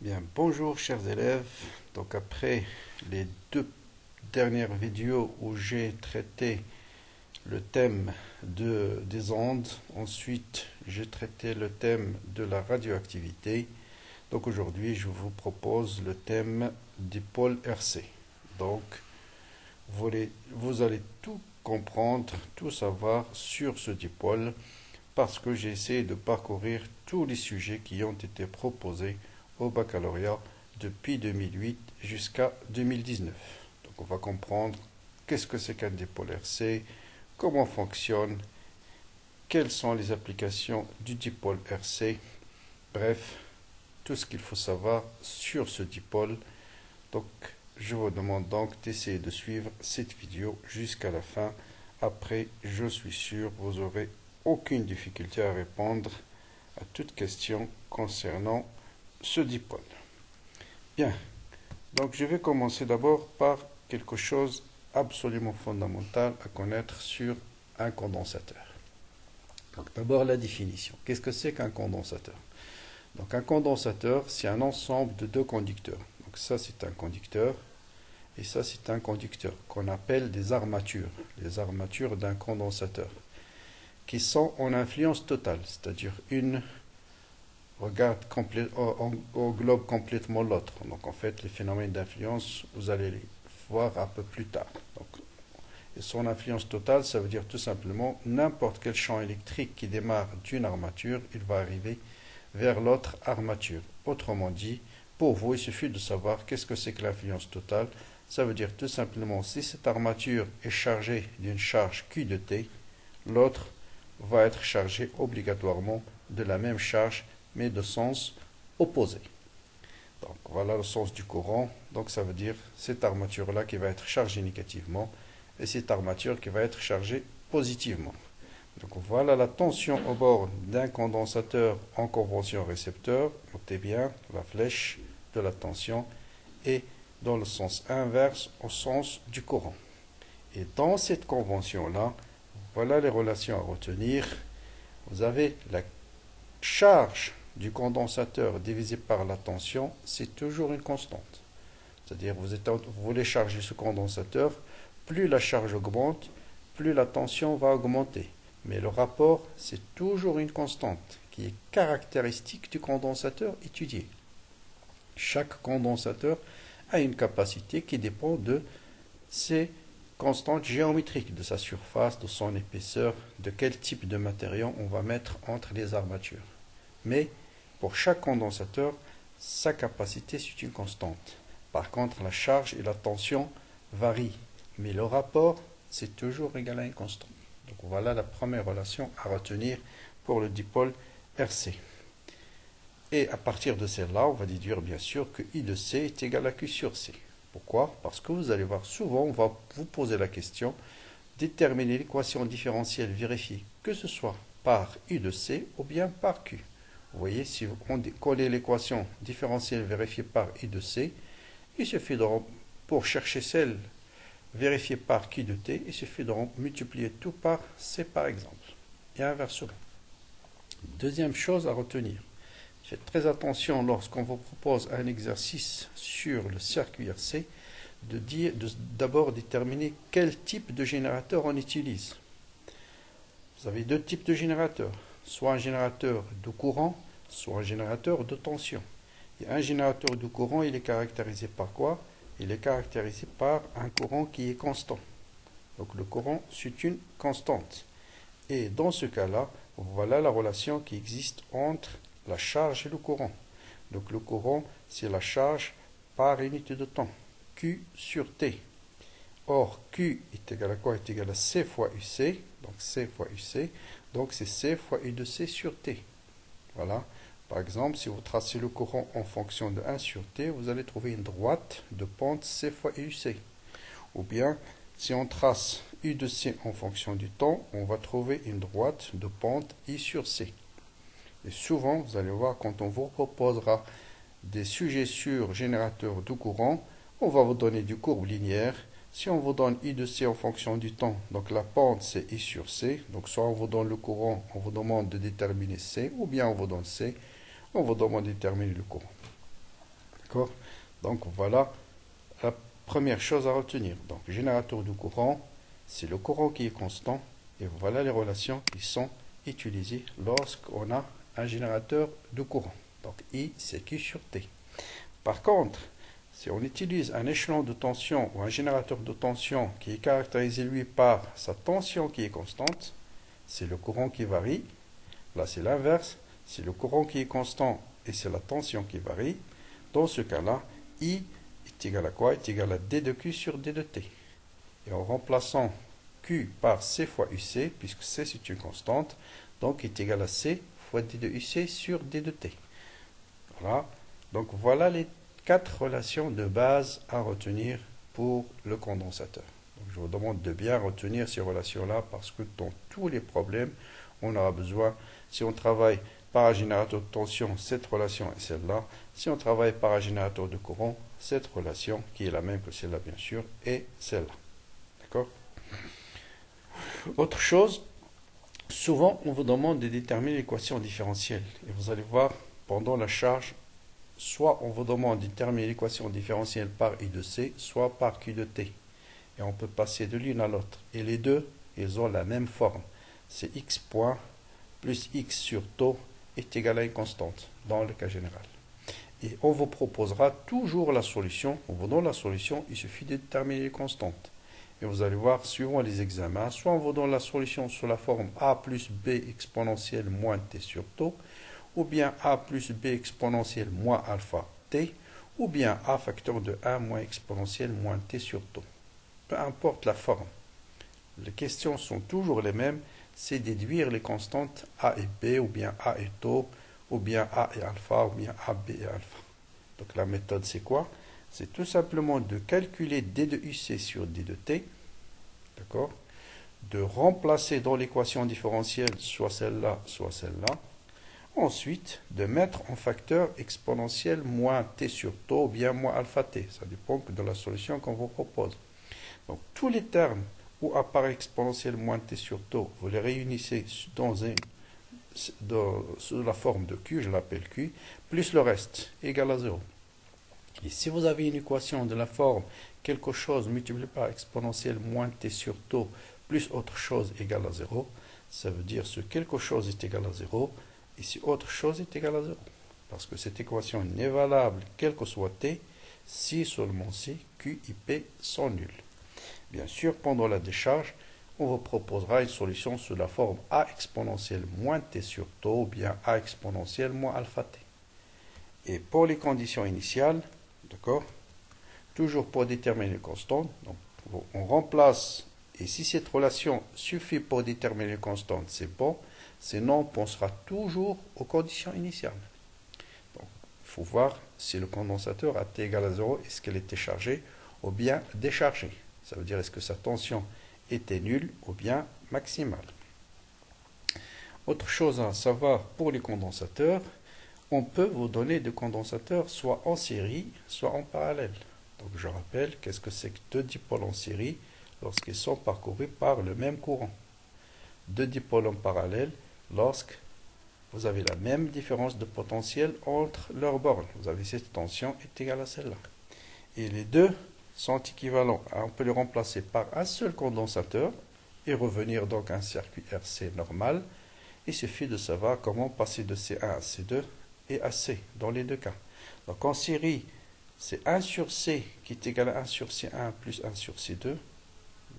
Bien, bonjour chers élèves. Donc après les deux dernières vidéos où j'ai traité le thème des ondes, ensuite j'ai traité le thème de la radioactivité. Donc aujourd'hui je vous propose le thème des pôles RC. Donc vous allez tout comprendre, tout savoir sur ce dipôle parce que j'ai essayé de parcourir tous les sujets qui ont été proposés au baccalauréat depuis 2008 jusqu'à 2019. Donc on va comprendre qu'est-ce que c'est qu'un dipôle RC, comment fonctionne, quelles sont les applications du dipôle RC, bref, tout ce qu'il faut savoir sur ce dipôle. Donc je vous demande donc d'essayer de suivre cette vidéo jusqu'à la fin. Après, je suis sûr vous aurez aucune difficulté à répondre à toute question concernant ce dipôle. Bien, donc je vais commencer d'abord par quelque chose absolument fondamental à connaître sur un condensateur. Donc d'abord la définition. Qu'est-ce que c'est qu'un condensateur? Donc un condensateur, c'est un ensemble de deux conducteurs. Donc ça c'est un conducteur et ça c'est un conducteur qu'on appelle des armatures, les armatures d'un condensateur, qui sont en influence totale, c'est-à-dire une englobe complètement l'autre. Donc en fait, les phénomènes d'influence, vous allez les voir un peu plus tard. Donc, et son influence totale, ça veut dire tout simplement n'importe quel champ électrique qui démarre d'une armature, il va arriver vers l'autre armature. Autrement dit, pour vous, il suffit de savoir qu'est-ce que c'est que l'influence totale. Ça veut dire tout simplement si cette armature est chargée d'une charge Q de T, l'autre va être chargé obligatoirement de la même charge mais de sens opposé. Donc voilà le sens du courant. Donc ça veut dire cette armature-là qui va être chargée négativement et cette armature qui va être chargée positivement. Donc voilà la tension au bord d'un condensateur en convention récepteur. Notez bien la flèche de la tension est dans le sens inverse au sens du courant. Et dans cette convention-là, voilà les relations à retenir. Vous avez la charge du condensateur divisé par la tension, c'est toujours une constante. C'est-à-dire vous voulez charger ce condensateur, plus la charge augmente, plus la tension va augmenter. Mais le rapport, c'est toujours une constante qui est caractéristique du condensateur étudié. Chaque condensateur a une capacité qui dépend de ses constantes géométriques, de sa surface, de son épaisseur, de quel type de matériau on va mettre entre les armatures. Mais pour chaque condensateur, sa capacité c'est une constante. Par contre, la charge et la tension varient, mais le rapport c'est toujours égal à une constante. Donc voilà la première relation à retenir pour le dipôle RC. Et à partir de celle-là, on va déduire bien sûr que I de C est égal à Q sur C. Pourquoi? Parce que vous allez voir souvent, on va vous poser la question, déterminer l'équation différentielle vérifiée, que ce soit par I de C ou bien par Q. Vous voyez, si vous collez l'équation différentielle vérifiée par I de C, il suffit pour chercher celle vérifiée par Q de T, il suffit de multiplier tout par C par exemple. Et inversement. Deuxième chose à retenir. Faites très attention lorsqu'on vous propose un exercice sur le circuit RC d'abord déterminer quel type de générateur on utilise. Vous avez deux types de générateurs, soit un générateur de courant, soit un générateur de tension. Et un générateur de courant, il est caractérisé par quoi? Il est caractérisé par un courant qui est constant. Donc le courant, c'est une constante. Et dans ce cas-là, voilà la relation qui existe entre la charge et le courant. Donc le courant, c'est la charge par unité de temps, Q sur T. Or, Q est égal à quoi? Est égal à C fois UC, donc C fois UC, donc c'est C fois U de C sur T. Voilà. Par exemple, si vous tracez le courant en fonction de 1 sur T, vous allez trouver une droite de pente C fois UC. Ou bien, si on trace U de C en fonction du temps, on va trouver une droite de pente I sur C. Et souvent, vous allez voir, quand on vous proposera des sujets sur générateur de courant, on va vous donner du courbe linéaire. Si on vous donne I de C en fonction du temps, donc la pente c'est I sur C, donc soit on vous donne le courant, on vous demande de déterminer C, ou bien on vous donne C, on vous demande de déterminer le courant. D'accord? Donc voilà la première chose à retenir. Donc générateur de courant, c'est le courant qui est constant. Et voilà les relations qui sont utilisées lorsqu'on a un générateur de courant. Donc I, c'est Q sur T. Par contre, si on utilise un échelon de tension ou un générateur de tension qui est caractérisé lui par sa tension qui est constante, c'est le courant qui varie. Là, c'est l'inverse. C'est le courant qui est constant et c'est la tension qui varie. Dans ce cas-là, I est égal à quoi? Est égal à D de Q sur D de T. Et en remplaçant Q par C fois UC, puisque C c'est une constante, donc est égal à C fois D de UC sur D de T. Voilà. Donc voilà les 4 relations de base à retenir pour le condensateur. Donc je vous demande de bien retenir ces relations-là parce que dans tous les problèmes, on aura besoin, si on travaille par un générateur de tension, cette relation est celle-là. Si on travaille par un générateur de courant, cette relation, qui est la même que celle-là bien sûr, est celle-là. D'accord? Autre chose, souvent on vous demande de déterminer l'équation différentielle. Et vous allez voir, pendant la charge, soit on vous demande de déterminer l'équation différentielle par I de C, soit par Q de T. Et on peut passer de l'une à l'autre. Et les deux, ils ont la même forme. C'est x point plus x sur taux est égal à une constante, dans le cas général. Et on vous proposera toujours la solution. On vous donne la solution, il suffit de déterminer les constantes. Et vous allez voir, suivant les examens, soit on vous donne la solution sous la forme a plus b exponentielle moins t sur taux, ou bien a plus b exponentielle moins alpha t, ou bien a facteur de 1 moins exponentielle moins t sur taux. Peu importe la forme. Les questions sont toujours les mêmes, c'est déduire les constantes a et b, ou bien a et taux, ou bien a et alpha, ou bien a, b et alpha. Donc la méthode c'est quoi? C'est tout simplement de calculer d de uc sur d de t, d'accord? De remplacer dans l'équation différentielle soit celle-là, soit celle-là. Ensuite, de mettre en facteur exponentiel moins t sur taux ou bien moins alpha t. Ça dépend de la solution qu'on vous propose. Donc tous les termes où apparaît exponentiel moins t sur taux, vous les réunissez sous la forme de Q, je l'appelle Q, plus le reste, égal à 0. Et si vous avez une équation de la forme quelque chose multiplié par exponentiel moins t sur taux plus autre chose égale à 0, ça veut dire ce quelque chose est égal à 0, et si autre chose est égal à 0. Parce que cette équation n'est valable quel que soit t, si seulement c, q et p sont nuls. Bien sûr, pendant la décharge, on vous proposera une solution sous la forme a exponentielle moins t sur taux ou bien a exponentielle moins alpha t. Et pour les conditions initiales, d'accord, toujours pour déterminer les constantes, donc on remplace, et si cette relation suffit pour déterminer les constantes, c'est bon, sinon on pensera toujours aux conditions initiales. Donc, il faut voir si le condensateur a t égale à 0, est-ce qu'elle était chargée ou bien déchargée. Ça veut dire est-ce que sa tension était nulle ou bien maximale. Autre chose à savoir pour les condensateurs, on peut vous donner des condensateurs soit en série, soit en parallèle. Donc je rappelle, qu'est-ce que c'est que deux dipôles en série lorsqu'ils sont parcourus par le même courant? Deux dipôles en parallèle lorsque vous avez la même différence de potentiel entre leurs bornes. Vous avez cette tension est égale à celle-là. Et les deux sont équivalents. On peut les remplacer par un seul condensateur et revenir donc à un circuit RC normal. Il suffit de savoir comment passer de C1 à C2 et à C dans les deux cas. Donc en série, c'est 1 sur C qui est égal à 1 sur C1 plus 1 sur C2.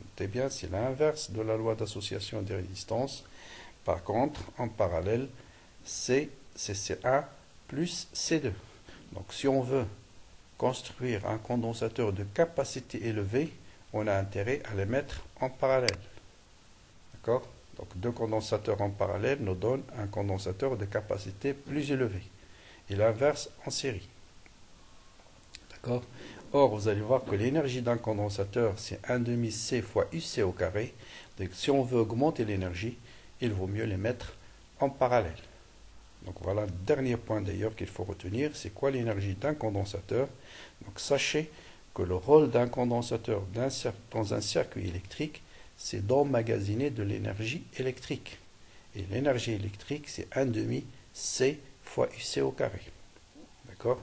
Notez bien, c'est l'inverse de la loi d'association des résistances. Par contre, en parallèle, c'est C1 plus C2. Donc si on veut construire un condensateur de capacité élevée, on a intérêt à les mettre en parallèle. D'accord? Donc deux condensateurs en parallèle nous donnent un condensateur de capacité plus élevée. Et l'inverse en série. D'accord? Or, vous allez voir que l'énergie d'un condensateur, c'est 1,5 C fois UC au carré. Donc si on veut augmenter l'énergie, il vaut mieux les mettre en parallèle. Donc voilà, le dernier point d'ailleurs qu'il faut retenir, c'est quoi l'énergie d'un condensateur. Donc sachez que le rôle d'un condensateur dans un circuit électrique, c'est d'emmagasiner de l'énergie électrique. Et l'énergie électrique, c'est 1,5 C fois UC au carré. D'accord?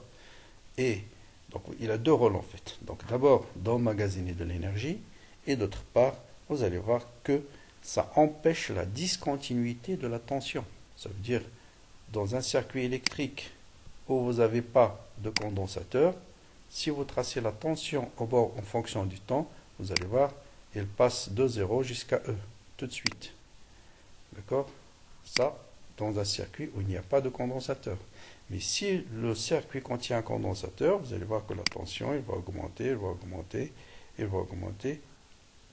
Et Donc il a deux rôles en fait. Donc d'abord d'emmagasiner de l'énergie et d'autre part, vous allez voir que ça empêche la discontinuité de la tension. Ça veut dire dans un circuit électrique où vous n'avez pas de condensateur, si vous tracez la tension au bord en fonction du temps, vous allez voir, elle passe de 0 jusqu'à E, tout de suite. D'accord? Ça, dans un circuit où il n'y a pas de condensateur. Mais si le circuit contient un condensateur, vous allez voir que la tension, elle va augmenter, elle va augmenter, elle va augmenter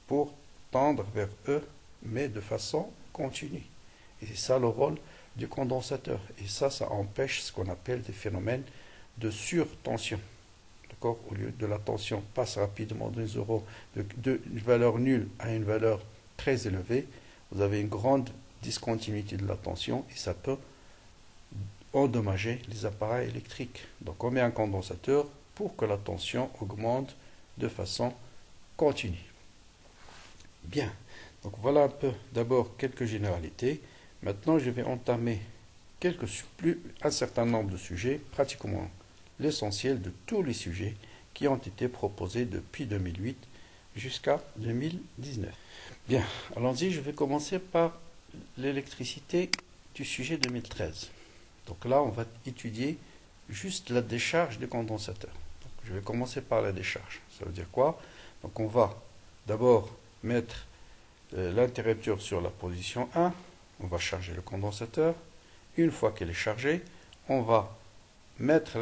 pour tendre vers E, mais de façon continue. Et c'est ça le rôle du condensateur. Et ça empêche ce qu'on appelle des phénomènes de surtension. D'accord? Au lieu de la tension passe rapidement d'une valeur nulle à une valeur très élevée, vous avez une grande discontinuité de la tension et ça peut endommager les appareils électriques. Donc on met un condensateur pour que la tension augmente de façon continue. Bien, donc voilà un peu d'abord quelques généralités. Maintenant je vais entamer un certain nombre de sujets, pratiquement l'essentiel de tous les sujets qui ont été proposés depuis 2008 jusqu'à 2019. Bien, allons-y, je vais commencer par l'électricité du sujet 2013. Donc là, on va étudier juste la décharge des condensateurs. Donc, je vais commencer par la décharge. Ça veut dire quoi? Donc on va d'abord mettre l'interrupteur sur la position 1. On va charger le condensateur. Une fois qu'elle est chargée, on va mettre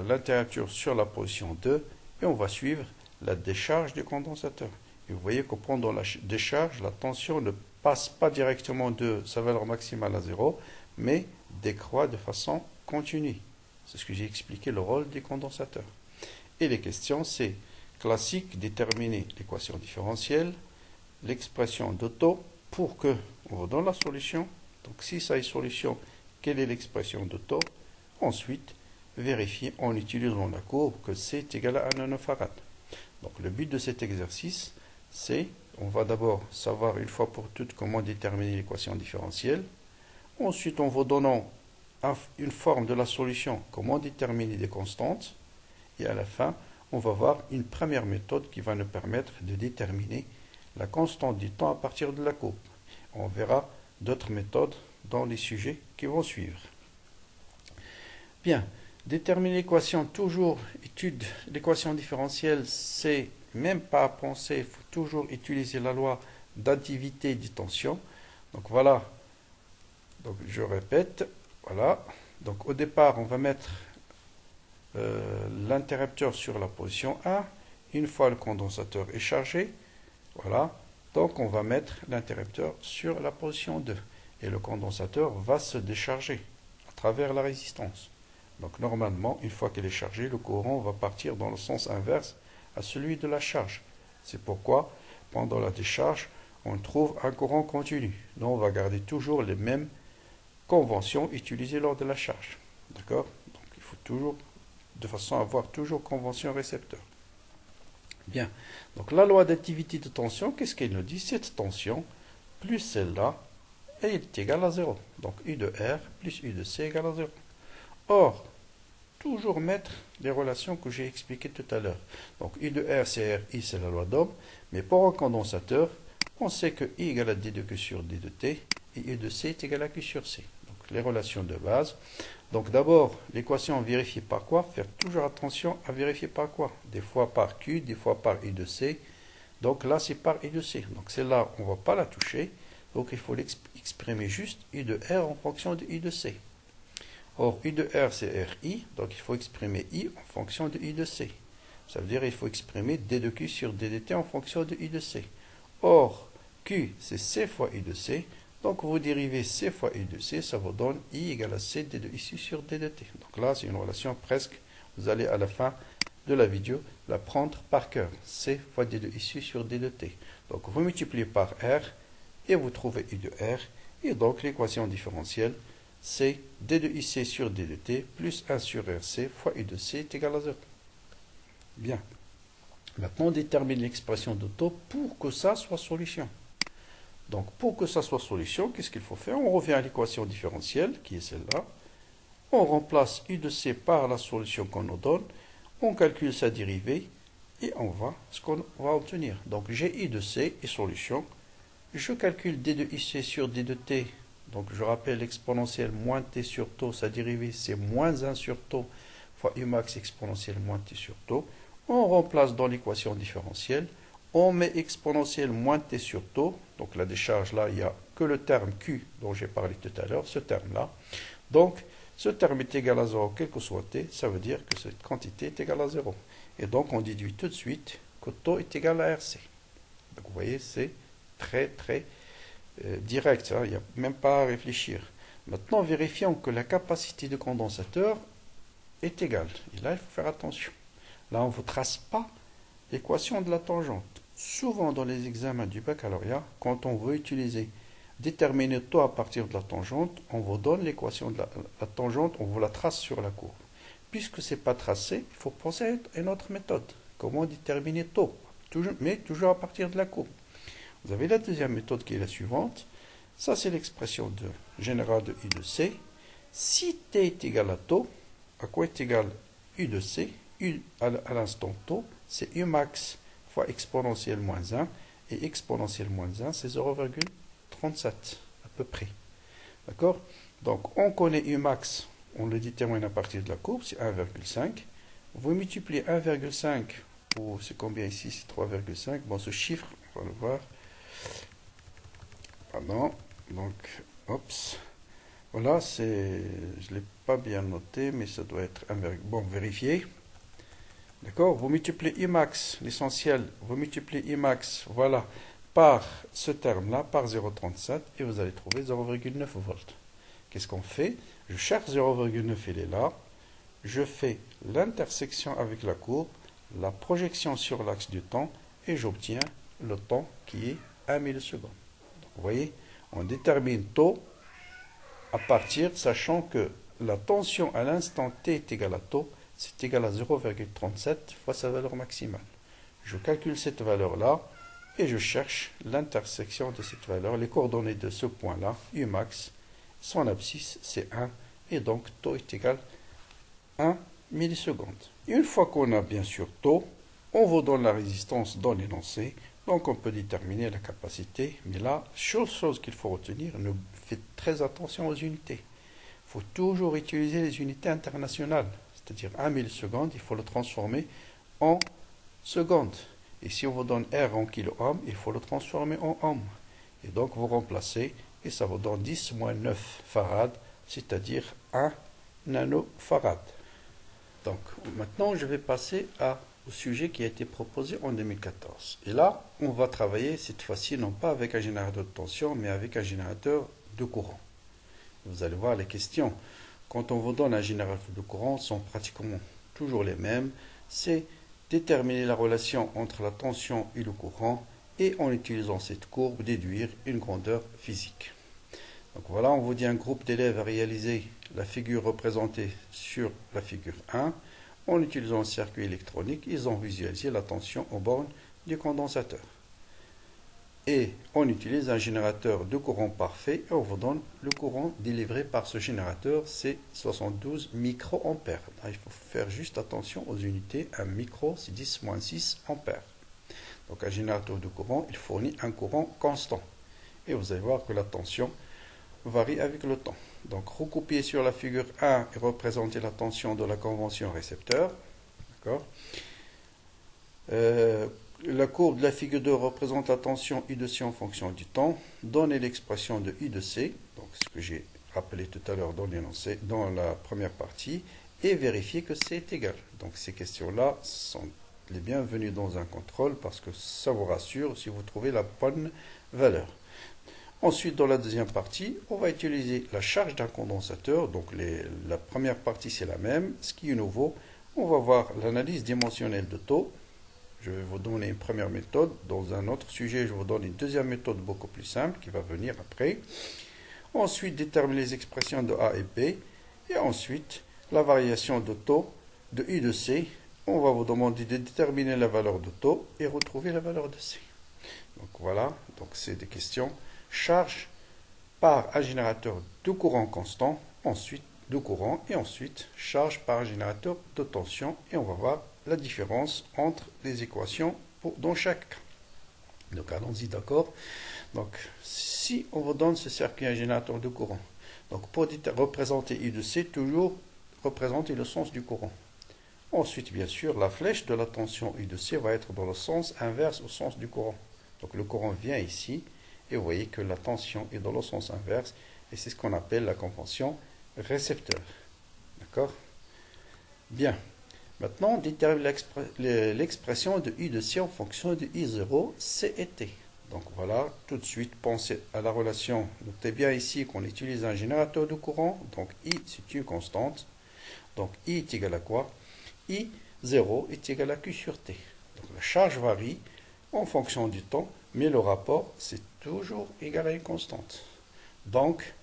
l'interrupteur sur la position 2 et on va suivre la décharge du condensateur. Et vous voyez que pendant la décharge, la tension ne passe pas directement de sa valeur maximale à 0, mais décroît de façon continue. C'est ce que j'ai expliqué, le rôle des condensateurs. Et les questions, c'est classique, déterminer l'équation différentielle, l'expression d'Otto pour que on vous donne la solution. Donc si ça est solution, quelle est l'expression d'Otto? Ensuite, vérifier en utilisant la courbe que C est égal à 1 nanofarad. Donc le but de cet exercice, c'est, on va d'abord savoir une fois pour toutes comment déterminer l'équation différentielle. Ensuite, en vous donnant une forme de la solution, comment déterminer des constantes. Et à la fin, on va voir une première méthode qui va nous permettre de déterminer la constante du temps à partir de la courbe. On verra d'autres méthodes dans les sujets qui vont suivre. Bien, déterminer l'équation, toujours étude l'équation différentielle, c'est même pas à penser, il faut toujours utiliser la loi d'additivité des tensions. Donc voilà, donc je répète, voilà. Donc au départ, on va mettre l'interrupteur sur la position 1. Une fois le condensateur est chargé, voilà. Donc on va mettre l'interrupteur sur la position 2. Et le condensateur va se décharger à travers la résistance. Donc normalement, une fois qu'elle est chargée, le courant va partir dans le sens inverse à celui de la charge. C'est pourquoi, pendant la décharge, on trouve un courant continu. Donc on va garder toujours les mêmes conventions utilisées lors de la charge. D'accord? Donc il faut toujours, de façon à avoir toujours convention récepteur. Bien. Donc la loi d'activité de tension, qu'est-ce qu'elle nous dit? Cette tension, plus celle-là, elle est égale à 0. Donc U de R plus U de C égale à 0. Or, toujours mettre les relations que j'ai expliquées tout à l'heure. Donc I de R, c'est RI, c'est la loi d'Ohm. Mais pour un condensateur, on sait que I égale à D de Q sur D de T et I de C est égal à Q sur C. Donc les relations de base. Donc d'abord, l'équation vérifiée par quoi? Faire toujours attention à vérifier par quoi? Des fois par Q, des fois par I de C. Donc là, c'est par I de C. Donc celle-là, on ne va pas la toucher. Donc il faut exprimer juste I de R en fonction de I de C. Or, I de R, c'est RI, donc il faut exprimer I en fonction de I de C. Ça veut dire qu'il faut exprimer D de Q sur D de T en fonction de I de C. Or, Q, c'est C fois I de C, donc vous dérivez C fois I de C, ça vous donne I égale à C D de ici sur D de T. Donc là, c'est une relation presque, vous allez à la fin de la vidéo la prendre par cœur. C fois D de ici sur D de T. Donc vous multipliez par R et vous trouvez I de R, et donc l'équation différentielle, c'est D de IC sur D de T plus 1 sur RC fois I de C est égal à 0. Bien. Maintenant, on détermine l'expression d'Otto pour que ça soit solution. Donc, pour que ça soit solution, qu'est-ce qu'il faut faire? On revient à l'équation différentielle, qui est celle-là. On remplace I de C par la solution qu'on nous donne. On calcule sa dérivée et on voit ce qu'on va obtenir. Donc j'ai I de C et solution. Je calcule D de IC sur D de T. Donc je rappelle l'exponentielle moins T sur tau, sa dérivée c'est moins 1 sur tau fois U max exponentielle moins T sur tau. On remplace dans l'équation différentielle. On met exponentielle moins T sur tau. Donc la décharge là, il n'y a que le terme Q dont j'ai parlé tout à l'heure, ce terme-là. Donc ce terme est égal à 0 quel que soit T, ça veut dire que cette quantité est égale à 0. Et donc on déduit tout de suite que tau est égal à RC. Donc vous voyez, c'est très direct, hein, il n'y a même pas à réfléchir. Maintenant, vérifions que la capacité de condensateur est égale. Et là, il faut faire attention. Là, on ne vous trace pas l'équation de la tangente. Souvent, dans les examens du baccalauréat, quand on veut déterminer tau à partir de la tangente, on vous donne l'équation de la tangente, on vous la trace sur la courbe. Puisque ce n'est pas tracé, il faut penser à une autre méthode. Comment déterminer tau, mais toujours à partir de la courbe. Vous avez la deuxième méthode qui est la suivante. Ça, c'est l'expression générale de U de C. Si T est égal à tau, à quoi est égal U de C? U à l'instant tau, c'est U max fois exponentielle moins 1. Et exponentielle moins 1, c'est 0,37 à peu près. D'accord? Donc, on connaît U max, on le détermine à partir de la courbe, c'est 1,5. Vous multipliez 1,5, ou c'est combien ici? C'est 3,5. Bon, ce chiffre, on va le voir. Pardon, donc, voilà, je ne l'ai pas bien noté, mais ça doit être 1, bon, vérifiez. D'accord, vous multipliez I max, l'essentiel, vous multipliez I max, voilà, par ce terme-là, par 0,37, et vous allez trouver 0,9 volts. Qu'est-ce qu'on fait? Je cherche 0,9, il est là. Je fais l'intersection avec la courbe, la projection sur l'axe du temps, et j'obtiens le temps qui est 1 milliseconde. Vous voyez, on détermine tau à partir, sachant que la tension à l'instant t est égale à tau, c'est égal à 0,37 fois sa valeur maximale. Je calcule cette valeur-là et je cherche l'intersection de cette valeur, les coordonnées de ce point-là, U max, son abscisse c'est 1, et donc tau est égal à 1 milliseconde. Une fois qu'on a bien sûr tau, on vous donne la résistance dans l'énoncé. Donc on peut déterminer la capacité, mais là, chose qu'il faut retenir, faites très attention aux unités. Il faut toujours utiliser les unités internationales, c'est-à-dire 1 milliseconde, il faut le transformer en secondes. Et si on vous donne R en kilo-ohm, il faut le transformer en ohm. Et donc vous remplacez, et ça vous donne 10 moins 9 farad, c'est-à-dire 1 nanofarad. Donc maintenant, je vais passer au sujet qui a été proposé en 2014. Et là, on va travailler cette fois-ci non pas avec un générateur de tension, mais avec un générateur de courant. Vous allez voir les questions. Quand on vous donne un générateur de courant, sont pratiquement toujours les mêmes. C'est déterminer la relation entre la tension et le courant et en utilisant cette courbe, déduire une grandeur physique. Donc voilà, on vous dit un groupe d'élèves a réalisé la figure représentée sur la figure 1. En utilisant un circuit électronique, ils ont visualisé la tension aux bornes du condensateur. Et on utilise un générateur de courant parfait et on vous donne le courant délivré par ce générateur, c'est 72 microampères. Il faut faire juste attention aux unités. Un micro, c'est 10-6 ampères. Donc un générateur de courant, il fournit un courant constant. Et vous allez voir que la tension varie avec le temps. Donc, recopier sur la figure 1 et représenter la tension de la convention récepteur. D'accord. La courbe de la figure 2 représente la tension I de C en fonction du temps. Donnez l'expression de I de C, donc ce que j'ai rappelé tout à l'heure dans l'énoncé, dans la première partie, et vérifier que c'est égal. Donc, ces questions-là sont les bienvenues dans un contrôle parce que ça vous rassure si vous trouvez la bonne valeur. Ensuite, dans la deuxième partie, on va utiliser la charge d'un condensateur. Donc, la première partie, c'est la même. Ce qui est nouveau, on va voir l'analyse dimensionnelle de taux. Je vais vous donner une première méthode. Dans un autre sujet, je vous donne une deuxième méthode beaucoup plus simple qui va venir après. Ensuite, déterminer les expressions de A et B. Et ensuite, la variation de taux de I de C. On va vous demander de déterminer la valeur de taux et retrouver la valeur de C. Donc, voilà. Donc, c'est des questions. Charge par un générateur de courant constant. Ensuite, de courant et ensuite charge par générateur de tension et on va voir la différence entre les équations dans chaque cas. Donc allons-y, d'accord. Donc si on vous donne ce circuit un générateur de courant, donc pour représenter I de C, toujours représenter le sens du courant. Ensuite, bien sûr, la flèche de la tension I de C va être dans le sens inverse au sens du courant. Donc le courant vient ici et vous voyez que la tension est dans le sens inverse et c'est ce qu'on appelle la convention récepteur. D'accord? Bien. Maintenant, on détermine l'expression de I de C en fonction de I0, C et T. Donc voilà, tout de suite, pensez à la relation. Notez bien ici qu'on utilise un générateur de courant. Donc I, c'est une constante. Donc I est égal à quoi? I0 est égal à Q sur T. Donc la charge varie en fonction du temps, mais le rapport, c'est toujours égal à une constante. Donc,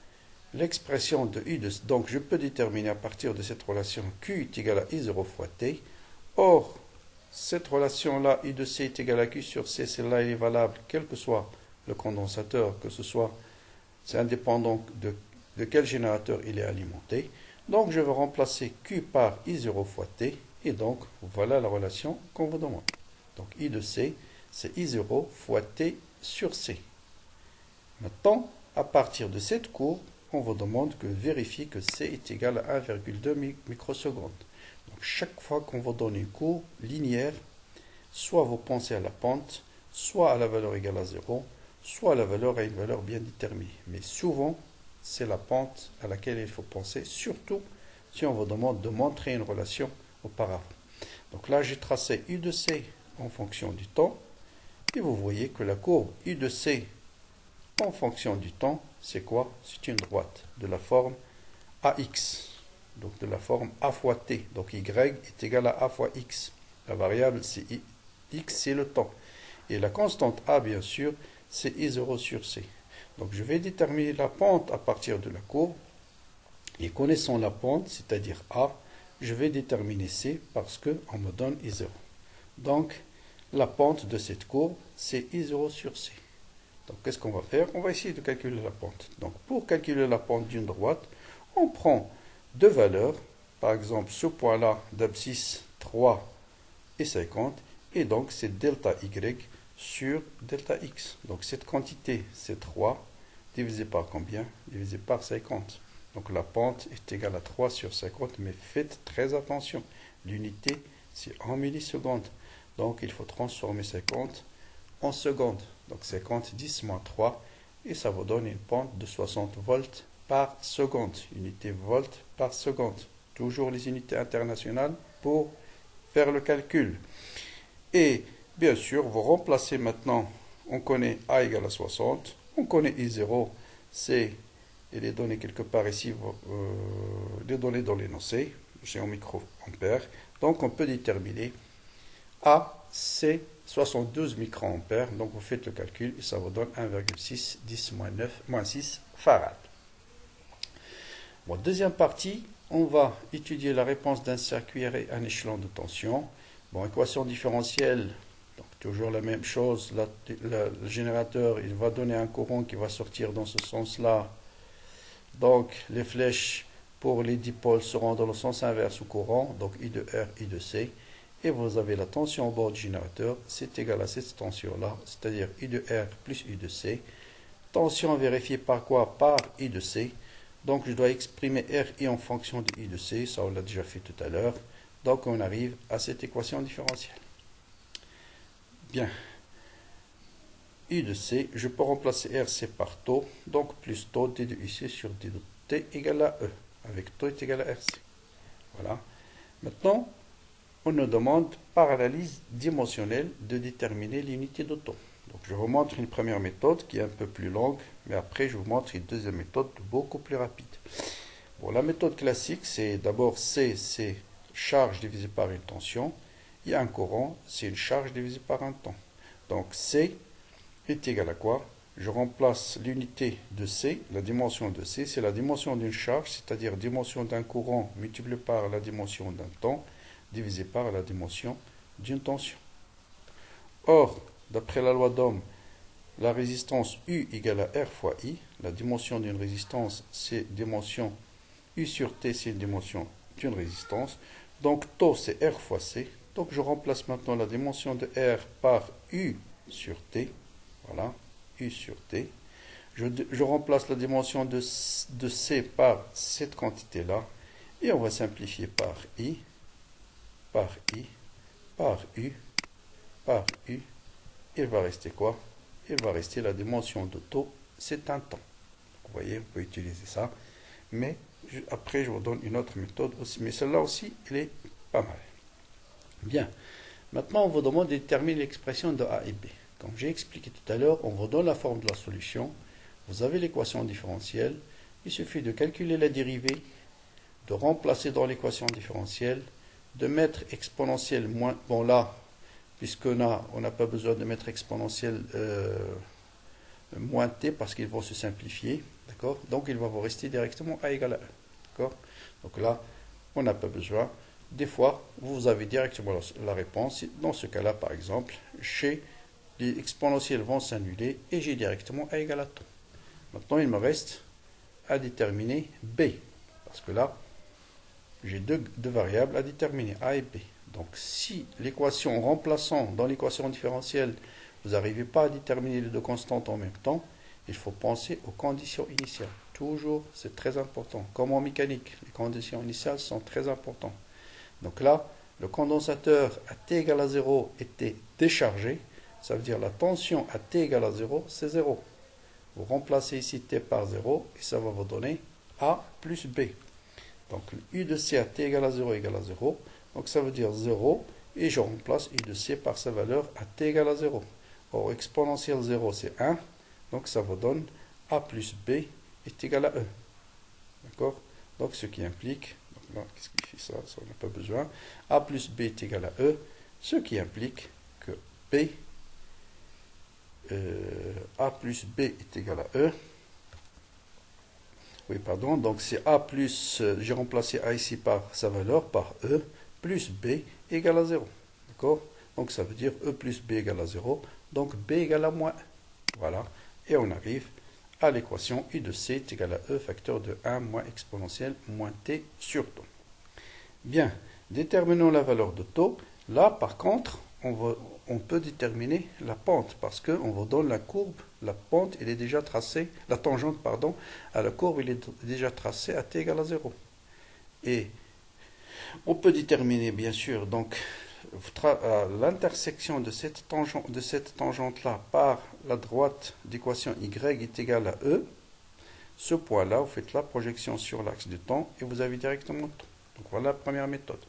l'expression de I de C, donc je peux déterminer à partir de cette relation Q est égal à I0 fois T. Or, cette relation-là, I de C est égal à Q sur C, celle-là elle est valable, quel que soit le condensateur, que ce soit, c'est indépendant de quel générateur il est alimenté. Donc, je vais remplacer Q par I0 fois T, et donc, voilà la relation qu'on vous demande. Donc, I de C, c'est I0 fois T sur C. Maintenant, à partir de cette courbe, on vous demande de vérifier que C est égal à 1,2 microsecondes. Donc, chaque fois qu'on vous donne une courbe linéaire, soit vous pensez à la pente, soit à la valeur égale à 0, soit à la valeur à une valeur bien déterminée. Mais souvent, c'est la pente à laquelle il faut penser, surtout si on vous demande de montrer une relation auparavant. Donc là, j'ai tracé I de C en fonction du temps, et vous voyez que la courbe I de C en fonction du temps, c'est quoi? C'est une droite de la forme AX, donc de la forme A fois T. Donc Y est égal à A fois X. La variable, c'est X, c'est le temps. Et la constante A, bien sûr, c'est I0 sur C. Donc je vais déterminer la pente à partir de la courbe. Et connaissant la pente, c'est-à-dire A, je vais déterminer C parce qu'on me donne I0. Donc la pente de cette courbe, c'est I0 sur C. Donc, qu'est-ce qu'on va faire? On va essayer de calculer la pente. Donc, pour calculer la pente d'une droite, on prend deux valeurs. Par exemple, ce point-là d'abscisse 3 et 50. Et donc, c'est delta Y sur delta X. Donc, cette quantité, c'est 3 divisé par combien? Divisé par 50. Donc, la pente est égale à 3 sur 50. Mais faites très attention. L'unité, c'est en millisecondes. Donc, il faut transformer 50 en secondes. Donc 50, 10 moins 3, et ça vous donne une pente de 60 volts par seconde. Unité volt par seconde. Toujours les unités internationales pour faire le calcul. Et bien sûr, vous remplacez maintenant, on connaît A égale à 60, on connaît I0, c'est, il est donné quelque part ici, les données dans l'énoncé, c'est en microampères. Donc on peut déterminer A, c'est 72 microampères. Donc vous faites le calcul et ça vous donne 1,6 10 moins 6 farad. Bon, deuxième partie, on va étudier la réponse d'un circuit à un échelon de tension. Bon, équation différentielle, donc toujours la même chose. Le générateur, il va donner un courant qui va sortir dans ce sens-là. Donc les flèches pour les dipôles seront dans le sens inverse au courant, donc I de R, I de C. Et vous avez la tension au bord du générateur, c'est égal à cette tension-là, c'est-à-dire I de R plus I de C. Tension vérifiée par quoi? Par I de C. Donc je dois exprimer RI en fonction de I de C, ça on l'a déjà fait tout à l'heure. Donc on arrive à cette équation différentielle. Bien. I de C, je peux remplacer RC par taux, donc plus taux D de IC sur D de T égale à E, avec taux est égal à RC. Voilà. Maintenant, on nous demande, par analyse dimensionnelle, de déterminer l'unité de taux. Donc, je vous montre une première méthode qui est un peu plus longue, mais après, je vous montre une deuxième méthode beaucoup plus rapide. Bon, la méthode classique, c'est d'abord C, c'est charge divisée par une tension. Il y a un courant, c'est une charge divisée par un temps. Donc, C est égal à quoi? Je remplace l'unité de C, la dimension de C, c'est la dimension d'une charge, c'est-à-dire dimension d'un courant multiplié par la dimension d'un temps, divisé par la dimension d'une tension. Or, d'après la loi d'Ohm, la résistance U égale à R fois I. La dimension d'une résistance, c'est dimension U sur T, c'est une dimension d'une résistance. Donc, tau, c'est R fois C. Donc, je remplace maintenant la dimension de R par U sur T. Voilà, U sur T. Je remplace la dimension de C par cette quantité-là. Et on va simplifier par I, par I, par U, par U. Il va rester quoi? Il va rester la dimension de taux, c'est un temps. Vous voyez, on peut utiliser ça. Mais après, je vous donne une autre méthode aussi. Mais celle-là aussi, elle est pas mal. Bien. Maintenant, on vous demande de déterminer l'expression de A et B. Comme j'ai expliqué tout à l'heure, on vous donne la forme de la solution. Vous avez l'équation différentielle. Il suffit de calculer la dérivée, de remplacer dans l'équation différentielle, de mettre exponentielle moins... Bon là, puisqu'on n'a pas besoin de mettre exponentielle moins t parce qu'ils vont se simplifier. D'accord? Donc il va vous rester directement A égale à 1. D'accord? Donc là, on n'a pas besoin. Des fois, vous avez directement la réponse. Dans ce cas-là, par exemple, les exponentielles vont s'annuler et j'ai directement A égale à t. Maintenant, il me reste à déterminer B. Parce que là, j'ai deux variables à déterminer, A et B. Donc, si l'équation, en remplaçant dans l'équation différentielle, vous n'arrivez pas à déterminer les deux constantes en même temps, il faut penser aux conditions initiales. Toujours, c'est très important. Comme en mécanique, les conditions initiales sont très importantes. Donc là, le condensateur à T égale à 0 était déchargé. Ça veut dire la tension à T égale à 0, c'est 0. Vous remplacez ici T par 0 et ça va vous donner A plus B. Donc U de C à T égale à 0 égale à 0. Donc ça veut dire 0 et je remplace U de C par sa valeur à T égale à 0. Or, exponentielle 0 c'est 1. Donc ça vous donne A plus B est égal à E. D'accord? Donc ce qui implique, donc là, qu'est-ce qui fait ça? Ça on n'a pas besoin. A plus B est égal à E. Ce qui implique que B, A plus B est égal à E. Oui, pardon, donc c'est A plus, j'ai remplacé A ici par sa valeur, par E, plus B égale à 0. D'accord? Donc ça veut dire E plus B égale à 0, donc B égale à moins 1. Voilà, et on arrive à l'équation U de C est égal à E facteur de 1 moins exponentielle moins T sur taux. Bien, déterminons la valeur de taux. Là, par contre, on peut déterminer la pente parce qu'on vous donne la courbe, la pente, elle est déjà tracée, la tangente, pardon, à la courbe, elle est déjà tracée à t égale à 0. Et on peut déterminer, bien sûr, donc, l'intersection de cette tangente-là par la droite d'équation y est égale à E. Ce point-là, vous faites la projection sur l'axe du temps et vous avez directement tout. Donc voilà la première méthode.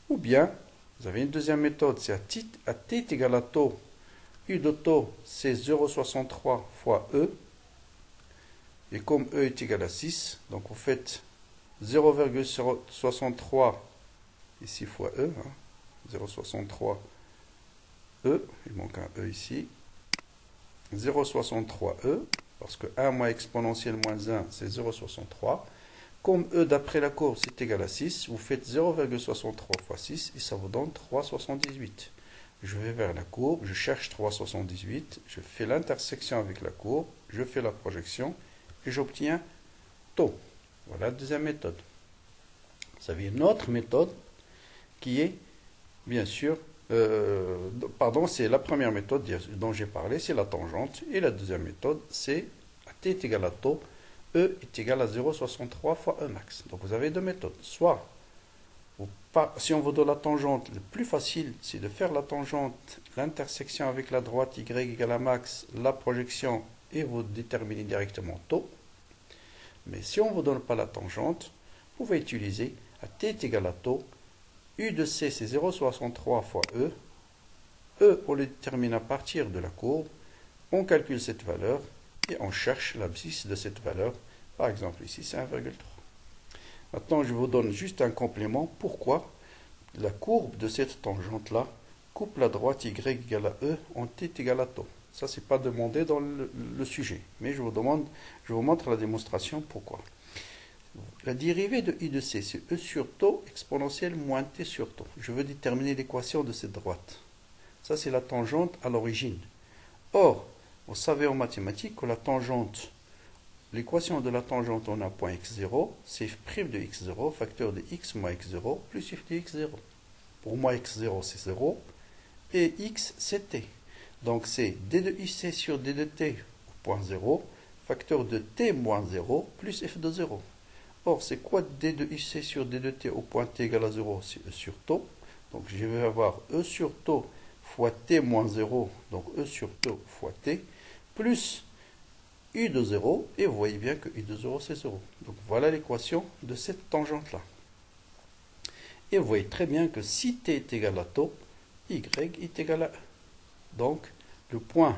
Ou bien, vous avez une deuxième méthode, c'est à t est égal à taux. U de taux, c'est 0,63 fois E. Et comme E est égal à 6, donc vous faites 0,63 ici fois E. 0,63 E, il manque un E ici. 0,63 E, parce que 1 moins exponentielle moins 1, c'est 0,63. Comme E d'après la courbe, c'est égal à 6, vous faites 0,63 fois 6 et ça vous donne 3,78. Je vais vers la courbe, je cherche 3,78, je fais l'intersection avec la courbe, je fais la projection et j'obtiens taux. Voilà la deuxième méthode. Vous avez une autre méthode qui est, bien sûr, c'est la première méthode dont j'ai parlé, c'est la tangente. Et la deuxième méthode, c'est t est égal à taux. E est égal à 0,63 fois E max. Donc vous avez deux méthodes. Soit, si on vous donne la tangente, le plus facile, c'est de faire la tangente, l'intersection avec la droite y égale à max, la projection, et vous déterminez directement taux. Mais si on ne vous donne pas la tangente, vous pouvez utiliser à t est égal à taux. U de C, c'est 0,63 fois E. E, on le détermine à partir de la courbe. On calcule cette valeur et on cherche l'abscisse de cette valeur. Par exemple, ici, c'est 1,3. Maintenant, je vous donne juste un complément. Pourquoi la courbe de cette tangente-là coupe la droite y égale à E en t égale à taux. Ça, c'est pas demandé dans le sujet. Mais je vous montre la démonstration pourquoi. La dérivée de I de C, c'est E sur taux exponentielle moins T sur taux. Je veux déterminer l'équation de cette droite. Ça, c'est la tangente à l'origine. Or, vous savez en mathématiques que la tangente l'équation de la tangente, on a point x0, c'est f' de x0, facteur de x moins x0, plus f de x0. Pour moi, x0, c'est 0, et x, c'est t. Donc, c'est d de ic sur d de t au point 0, facteur de t moins 0, plus f de 0. Or, c'est quoi d de ic sur d de t au point t égale à 0? C'est e sur tau. Donc, je vais avoir e sur tau fois t moins 0, donc e sur tau fois t, plus u de 0, et vous voyez bien que u de 0, c'est 0. Donc, voilà l'équation de cette tangente-là. Et vous voyez très bien que si t est égal à tau, y est égal à e. Donc, le point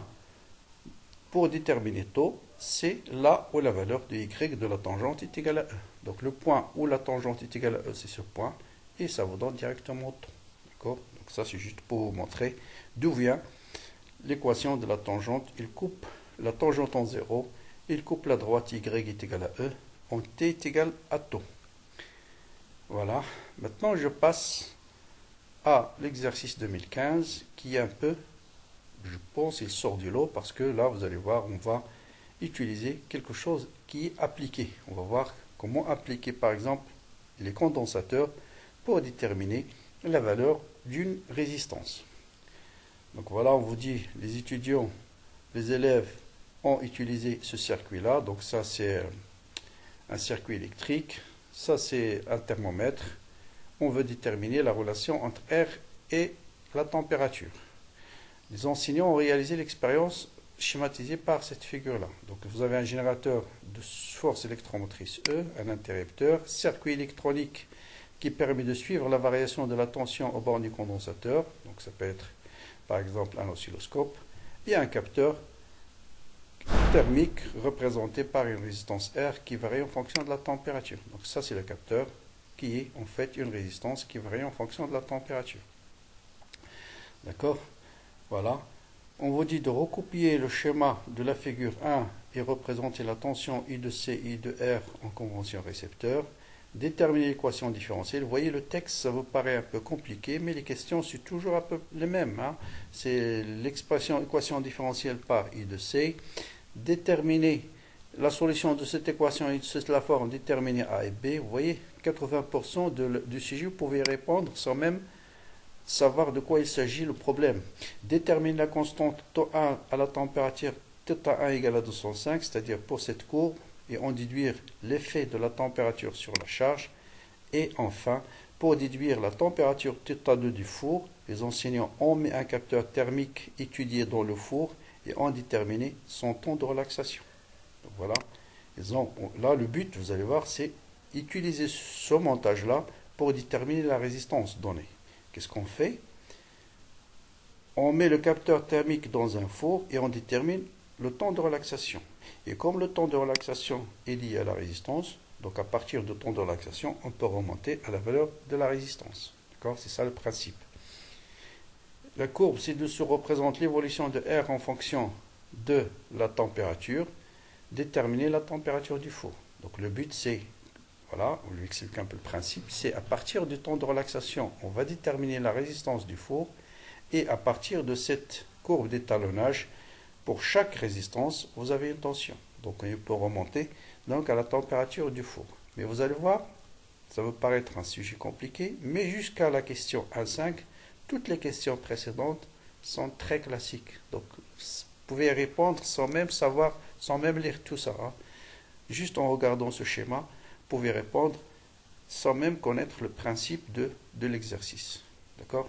pour déterminer tau, c'est là où la valeur de y de la tangente est égale à e. Donc, le point où la tangente est égale à e, c'est ce point, et ça vous donne directement tau. D'accord? Donc, ça, c'est juste pour vous montrer d'où vient l'équation de la tangente. Il coupe la tangente en 0, il coupe la droite y est égale à e, en t est égal à tau. Voilà. Maintenant, je passe à l'exercice 2015, qui est un peu, je pense, il sort du lot, parce que là, vous allez voir, on va utiliser quelque chose qui est appliqué. On va voir comment appliquer, par exemple, les condensateurs pour déterminer la valeur d'une résistance. Donc voilà, on vous dit, les étudiants, les élèves ont utilisé ce circuit-là. Donc ça, c'est un circuit électrique. Ça, c'est un thermomètre. On veut déterminer la relation entre R et la température. Les enseignants ont réalisé l'expérience schématisée par cette figure-là. Donc vous avez un générateur de force électromotrice E, un interrupteur, circuit électronique qui permet de suivre la variation de la tension au bord du condensateur. Donc ça peut être par exemple un oscilloscope, et un capteur thermique représenté par une résistance R qui varie en fonction de la température. Donc ça, c'est le capteur qui est en fait une résistance qui varie en fonction de la température. D'accord? Voilà. On vous dit de recopier le schéma de la figure 1 et représenter la tension I de C, I de R en convention récepteur. Déterminer l'équation différentielle. Vous voyez, le texte, ça vous paraît un peu compliqué, mais les questions, c'est toujours un peu les mêmes. Hein. C'est l'expression équation différentielle par I de C. Déterminer la solution de cette équation I de C, la forme déterminer A et B. Vous voyez, 80% du sujet, vous pouvez répondre sans même savoir de quoi il s'agit le problème. Détermine la constante τ1 à la température θ1 égale à 205, c'est-à-dire pour cette courbe, et en déduire l'effet de la température sur la charge. Et enfin, pour déduire la température θ2 du four, les enseignants ont mis un capteur thermique étudié dans le four et ont déterminé son temps de relaxation. Donc voilà, là le but, vous allez voir, c'est utiliser ce montage-là pour déterminer la résistance donnée. Qu'est-ce qu'on fait? On met le capteur thermique dans un four et on détermine le temps de relaxation. Et comme le temps de relaxation est lié à la résistance, donc à partir du temps de relaxation, on peut remonter à la valeur de la résistance. D'accord? C'est ça le principe. La courbe ci-dessous représente l'évolution de R en fonction de la température. Déterminer la température du four. Donc le but c'est, voilà, on lui explique un peu le principe, c'est à partir du temps de relaxation, on va déterminer la résistance du four, et à partir de cette courbe d'étalonnage, pour chaque résistance, vous avez une tension. Donc on peut remonter donc, à la température du four. Mais vous allez voir, ça va paraître un sujet compliqué, mais jusqu'à la question 1.5, toutes les questions précédentes sont très classiques. Donc vous pouvez répondre sans même savoir, sans même lire tout ça. Hein. Juste en regardant ce schéma, vous pouvez répondre sans même connaître le principe de l'exercice. D'accord?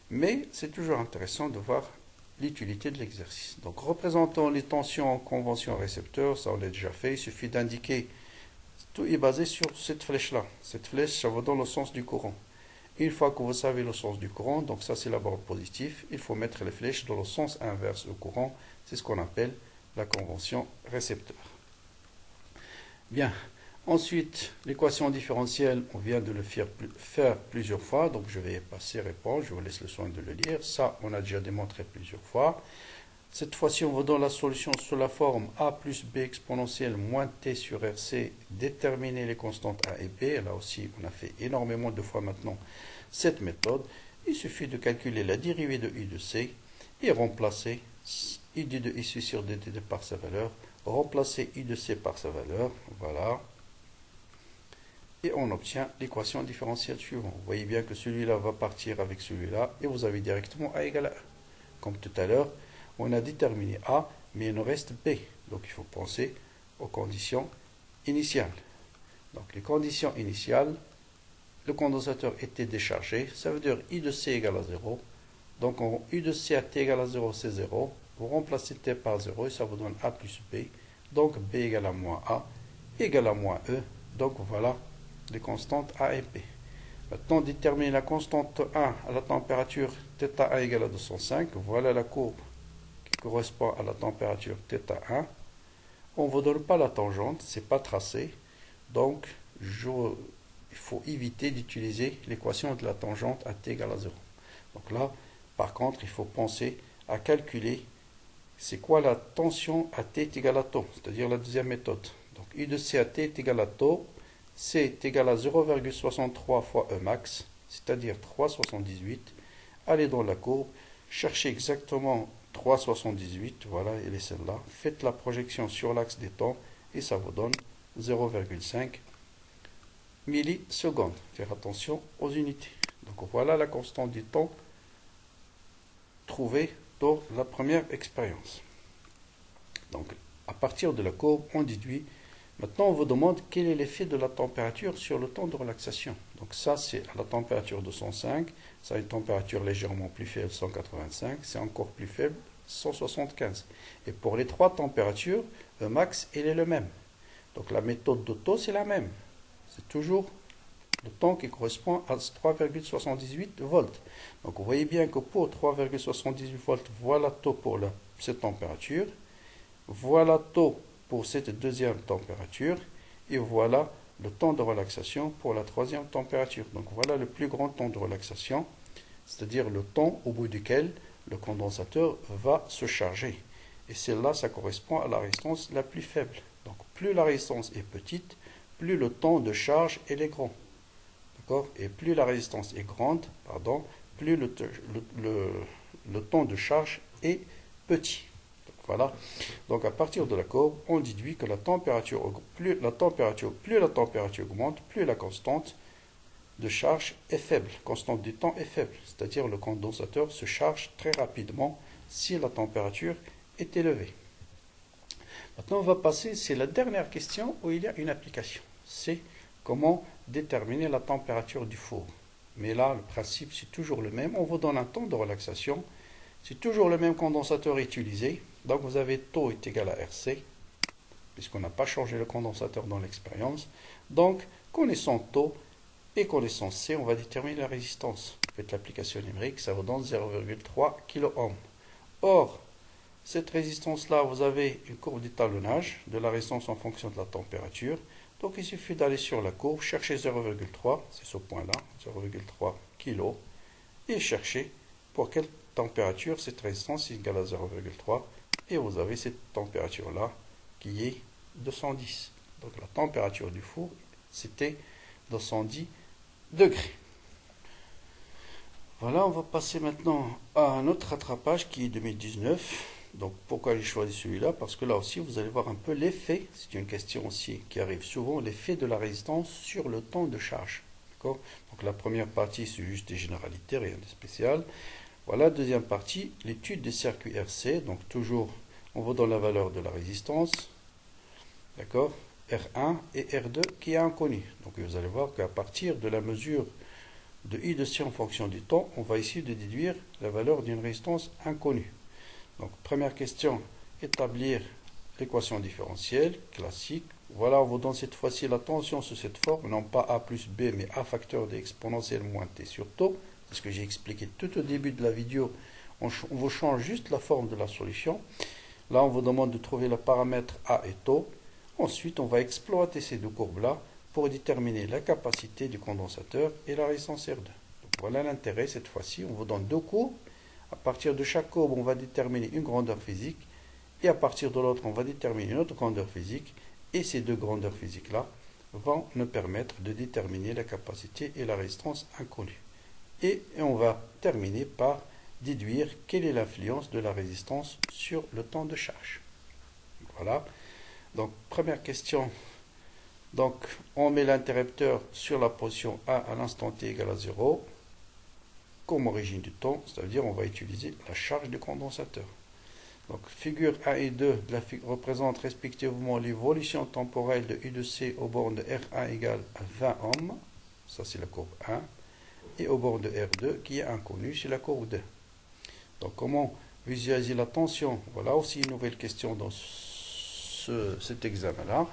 Mais c'est toujours intéressant de voir l'utilité de l'exercice. Donc, représentons les tensions en convention récepteur, ça on l'a déjà fait, il suffit d'indiquer, tout est basé sur cette flèche-là. Cette flèche, ça va dans le sens du courant. Une fois que vous savez le sens du courant, donc ça c'est la bord positive, il faut mettre les flèches dans le sens inverse au courant, c'est ce qu'on appelle la convention récepteur. Bien. Ensuite, l'équation différentielle, on vient de le faire plusieurs fois, donc je vais passer répondre, je vous laisse le soin de le lire. Ça, on a déjà démontré plusieurs fois. Cette fois-ci, on vous donne la solution sous la forme a plus b exponentielle moins t sur rc, déterminer les constantes a et b. Là aussi, on a fait énormément de fois maintenant cette méthode. Il suffit de calculer la dérivée de i de c et remplacer i de ici sur dt par sa valeur. remplacer I de C par sa valeur, voilà, et on obtient l'équation différentielle suivante. Vous voyez bien que celui-là va partir avec celui-là, et vous avez directement A égale à 1. Comme tout à l'heure, on a déterminé A, mais il nous reste B. Donc il faut penser aux conditions initiales. Donc les conditions initiales, le condensateur était déchargé, ça veut dire I de C égale à 0. Donc I de C à T égale à 0, c'est 0. Vous remplacez T par 0 et ça vous donne A plus B. Donc B égale à moins A égale à moins E. Donc voilà les constantes A et B. Maintenant, déterminer la constante 1 à la température θ1 égale à 205. Voilà la courbe qui correspond à la température θ1. On ne vous donne pas la tangente, ce n'est pas tracé. Donc, il faut éviter d'utiliser l'équation de la tangente à t égale à 0. Donc là, par contre, il faut penser à calculer c'est quoi la tension à t est égal à tau, c'est-à-dire la deuxième méthode. Donc, I de C à t est égal à tau. C est égal à 0,63 fois E max, c'est-à-dire 3,78. Allez dans la courbe, cherchez exactement 3,78, voilà, elle est celle-là. Faites la projection sur l'axe des temps et ça vous donne 0,5 millisecondes. Faire attention aux unités. Donc voilà la constante du temps trouvée dans la première expérience. Donc à partir de la courbe, on déduit. Maintenant, on vous demande quel est l'effet de la température sur le temps de relaxation. Donc ça, c'est à la température de 105. Ça a une température légèrement plus faible, 185. C'est encore plus faible, 175. Et pour les trois températures, le max, il est le même. Donc la méthode de taux, c'est la même. C'est toujours le temps qui correspond à 3,78 volts. Donc vous voyez bien que pour 3,78 volts, voilà taux pour cette température. Voilà taux pour cette deuxième température, et voilà le temps de relaxation pour la troisième température. Donc voilà le plus grand temps de relaxation, c'est-à-dire le temps au bout duquel le condensateur va se charger. Et celle-là, ça correspond à la résistance la plus faible. Donc plus la résistance est petite, plus le temps de charge est grand. D'accord? Et plus la résistance est grande, pardon, plus le temps de charge est petit. Voilà. Donc à partir de la courbe, on déduit que plus la température augmente, plus la constante de charge est faible. Constante du temps est faible, c'est-à-dire le condensateur se charge très rapidement si la température est élevée. Maintenant, on va passer, c'est la dernière question où il y a une application. C'est comment déterminer la température du four. Mais là, le principe, c'est toujours le même. On vous donne un temps de relaxation. C'est toujours le même condensateur utilisé. Donc vous avez taux est égal à RC, puisqu'on n'a pas changé le condensateur dans l'expérience. Donc, connaissant taux et connaissant C, on va déterminer la résistance. Faites l'application numérique, ça vous donne 0,3 kΩ. Or, cette résistance-là, vous avez une courbe d'étalonnage de la résistance en fonction de la température. Donc il suffit d'aller sur la courbe, chercher 0,3, c'est ce point-là, 0,3 kg, et chercher pour quelle température cette résistance est égale à 0,3. Et vous avez cette température-là qui est 210. Donc la température du four, c'était 210 degrés. Voilà, on va passer maintenant à un autre rattrapage qui est 2019. Donc pourquoi j'ai choisi celui-là? Parce que là aussi, vous allez voir un peu l'effet, c'est une question aussi qui arrive souvent, l'effet de la résistance sur le temps de charge. Donc la première partie, c'est juste des généralités, rien de spécial. Voilà, deuxième partie, l'étude des circuits RC. Donc toujours, on va dans la valeur de la résistance, d'accord, R1 et R2 qui est inconnu. Donc vous allez voir qu'à partir de la mesure de I de C en fonction du temps, on va essayer de déduire la valeur d'une résistance inconnue. Donc première question, établir l'équation différentielle classique. Voilà, on vous donne cette fois-ci la tension sous cette forme, non pas A plus B, mais A facteur de exponentielle moins T sur taux. C'est ce que j'ai expliqué tout au début de la vidéo. On vous change juste la forme de la solution. Là, on vous demande de trouver le paramètre A et taux. Ensuite, on va exploiter ces deux courbes-là pour déterminer la capacité du condensateur et la résistance R2. Donc, voilà l'intérêt cette fois-ci. On vous donne deux courbes. À partir de chaque courbe, on va déterminer une grandeur physique. Et à partir de l'autre, on va déterminer une autre grandeur physique. Et ces deux grandeurs physiques-là vont nous permettre de déterminer la capacité et la résistance inconnues. Et on va terminer par déduire quelle est l'influence de la résistance sur le temps de charge. Voilà. Donc, première question. Donc, on met l'interrupteur sur la position A à l'instant t égale à 0 comme origine du temps, c'est-à-dire on va utiliser la charge du condensateur. Donc, figure 1 et 2 représentent respectivement l'évolution temporelle de U de C aux bornes de R1 égale à 20 ohms, ça c'est la courbe 1, et aux bornes de R2 qui est inconnue, c'est la courbe 2. Donc, comment visualiser la tension? Voilà aussi une nouvelle question dans cet examen-là.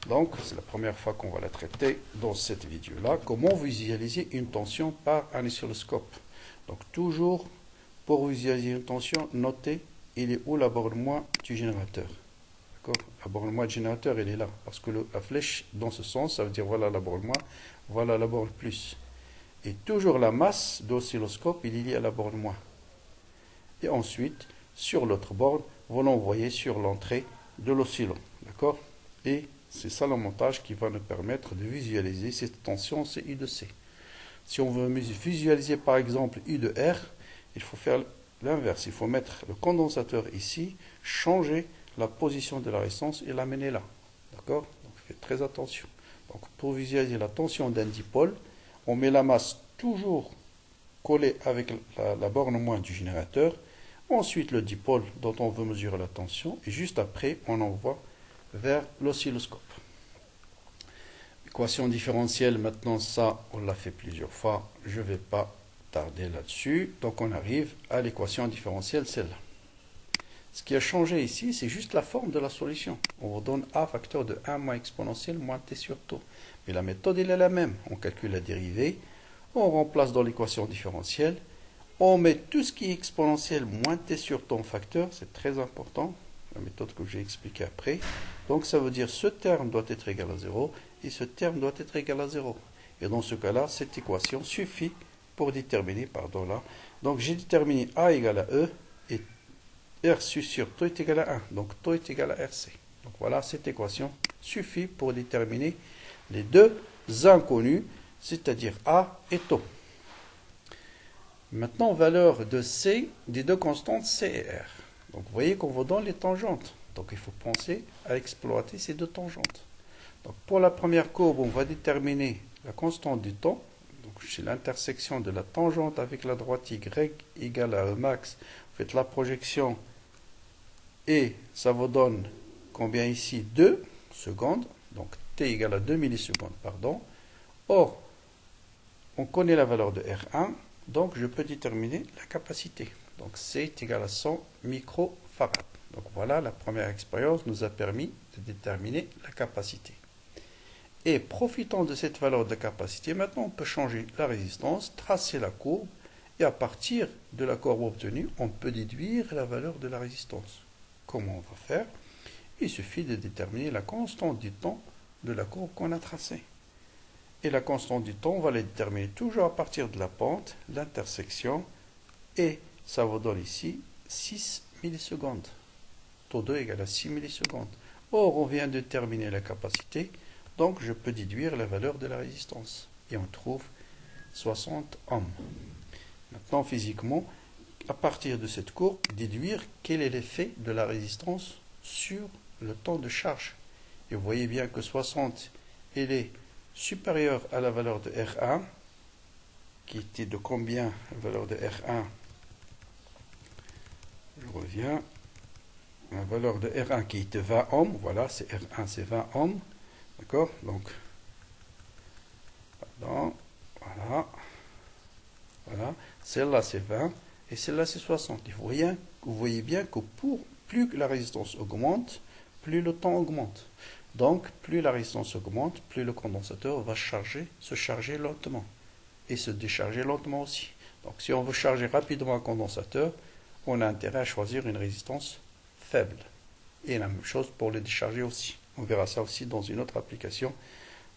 Donc, c'est la première fois qu'on va la traiter dans cette vidéo-là. Comment visualiser une tension par un oscilloscope? Donc, toujours pour visualiser une tension, notez, il est où la borne moins du générateur? D'accord? La borne moins du générateur, elle est là. Parce que la flèche, dans ce sens, ça veut dire voilà la borne moins, voilà la borne plus. Et toujours la masse d'oscilloscope, il est lié à la borne moins. Et ensuite, sur l'autre borne, vous l'envoyez sur l'entrée de l'oscillo. D'accord? Et c'est ça le montage qui va nous permettre de visualiser cette tension, c'est U de C. Si on veut visualiser par exemple U de R, il faut faire l'inverse. Il faut mettre le condensateur ici, changer la position de la résistance et l'amener là. D'accord? Donc faites très attention. Donc pour visualiser la tension d'un dipôle, on met la masse toujours collée avec la borne moins du générateur. Ensuite le dipôle dont on veut mesurer la tension. Et juste après, on envoie vers l'oscilloscope. Équation différentielle, maintenant ça, on l'a fait plusieurs fois. Je ne vais pas tarder là-dessus. Donc on arrive à l'équation différentielle, celle-là. Ce qui a changé ici, c'est juste la forme de la solution. On vous donne A facteur de 1 moins exponentielle moins t sur tau. Mais la méthode, elle est la même. On calcule la dérivée, on remplace dans l'équation différentielle, on met tout ce qui est exponentiel moins t sur tau en facteur, c'est très important, la méthode que j'ai expliquée après. Donc ça veut dire ce terme doit être égal à 0 et ce terme doit être égal à 0. Et dans ce cas-là, cette équation suffit pour déterminer, pardon là. Donc j'ai déterminé A égale à E et RC sur tau est égal à 1. Donc tau est égal à RC. Donc voilà, cette équation suffit pour déterminer les deux inconnus, c'est-à-dire A et tau. Maintenant, valeur de C des deux constantes C et R. Donc vous voyez qu'on vous donne les tangentes. Donc il faut penser à exploiter ces deux tangentes. Donc pour la première courbe, on va déterminer la constante du temps. Donc c'est l'intersection de la tangente avec la droite Y égale à E max. Vous faites la projection et ça vous donne combien ici? 2 secondes. Donc t égale à 2 millisecondes, pardon. Or, on connaît la valeur de R1. Donc je peux déterminer la capacité. Donc C est égal à 100 microfarads. Donc voilà, la première expérience nous a permis de déterminer la capacité. Et profitant de cette valeur de capacité, maintenant on peut changer la résistance, tracer la courbe, et à partir de la courbe obtenue, on peut déduire la valeur de la résistance. Comment on va faire? Il suffit de déterminer la constante du temps de la courbe qu'on a tracée. Et la constante du temps, on va la déterminer toujours à partir de la pente, l'intersection, et ça vous donne ici 6 millisecondes. Taux 2 égale à 6 millisecondes. Or, on vient de déterminer la capacité, donc je peux déduire la valeur de la résistance. Et on trouve 60 ohms. Maintenant, physiquement, à partir de cette courbe, déduire quel est l'effet de la résistance sur le temps de charge. Et vous voyez bien que 60, elle est supérieure à la valeur de R1, qui était de combien? La valeur de R1, je reviens, la valeur de R1 qui était 20 ohms, voilà, c'est R1, c'est 20 ohms, d'accord? Donc, pardon, voilà, celle-là c'est 20, et celle-là c'est 60. Vous voyez bien que plus la résistance augmente, plus le temps augmente. Donc, plus la résistance augmente, plus le condensateur va se charger lentement et se décharger lentement aussi. Donc, si on veut charger rapidement un condensateur, on a intérêt à choisir une résistance faible. Et la même chose pour le décharger aussi. On verra ça aussi dans une autre application,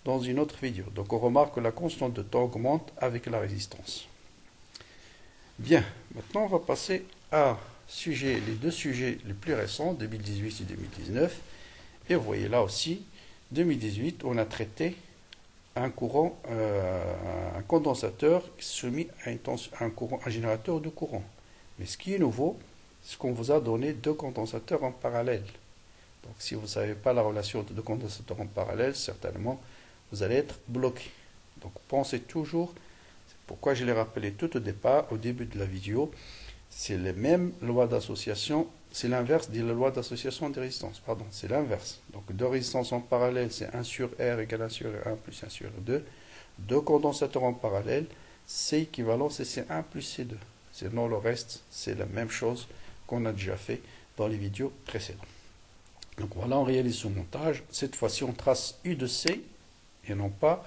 dans une autre vidéo. Donc, on remarque que la constante de temps augmente avec la résistance. Bien, maintenant on va passer les deux sujets les plus récents, 2018 et 2019. Et vous voyez là aussi, 2018, on a traité un condensateur soumis à un générateur de courant. Mais ce qui est nouveau, c'est qu'on vous a donné deux condensateurs en parallèle. Donc si vous ne savez pas la relation de deux condensateurs en parallèle, certainement vous allez être bloqué. Donc pensez toujours, c'est pourquoi je l'ai rappelé tout au départ, au début de la vidéo, c'est les mêmes lois d'association, c'est l'inverse de la loi d'association des résistances, pardon, c'est l'inverse. Donc deux résistances en parallèle, c'est 1 sur R égale 1 sur R1 plus 1 sur R2. Deux condensateurs en parallèle, C équivalent, c'est C1 plus C2. Sinon le reste, c'est la même chose qu'on a déjà fait dans les vidéos précédentes. Donc voilà, on réalise ce montage. Cette fois-ci, on trace U de C et non pas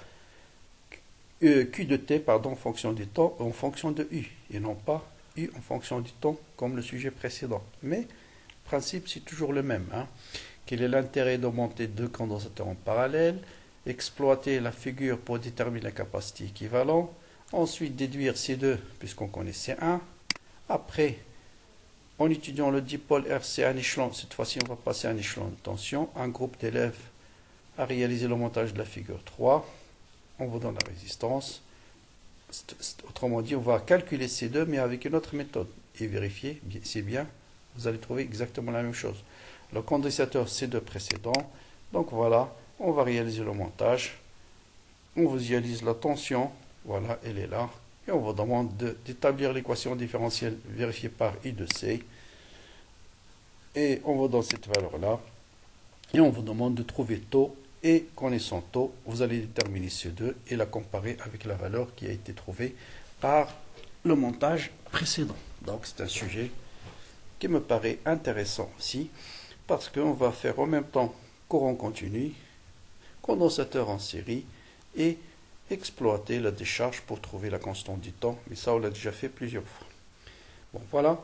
Q de T, pardon, en fonction du temps, en fonction de U, et non pas U en fonction du temps, comme le sujet précédent. Mais le principe, c'est toujours le même. Quel est l'intérêt de monter deux condensateurs en parallèle? Exploiter la figure pour déterminer la capacité équivalente. Ensuite, déduire C2, puisqu'on connaît C1. Après, en étudiant le dipôle RC un échelon, cette fois-ci, on va passer à un échelon de tension. Un groupe d'élèves a réalisé le montage de la figure 3. On vous donne la résistance. Autrement dit, on va calculer C2, mais avec une autre méthode. Et vérifier, c'est bien, vous allez trouver exactement la même chose. Le condensateur C2 précédent. Donc voilà, on va réaliser le montage. On visualise la tension. Voilà, elle est là. Et on vous demande d'établir l'équation différentielle vérifiée par I de C. Et on vous donne cette valeur-là. Et on vous demande de trouver taux. Et connaissant taux, vous allez déterminer C2 et la comparer avec la valeur qui a été trouvée par le montage précédent. Donc c'est un sujet qui me paraît intéressant aussi, parce qu'on va faire en même temps courant continu, condensateur en série, et exploiter la décharge pour trouver la constante du temps. Mais ça, on l'a déjà fait plusieurs fois. Bon, voilà.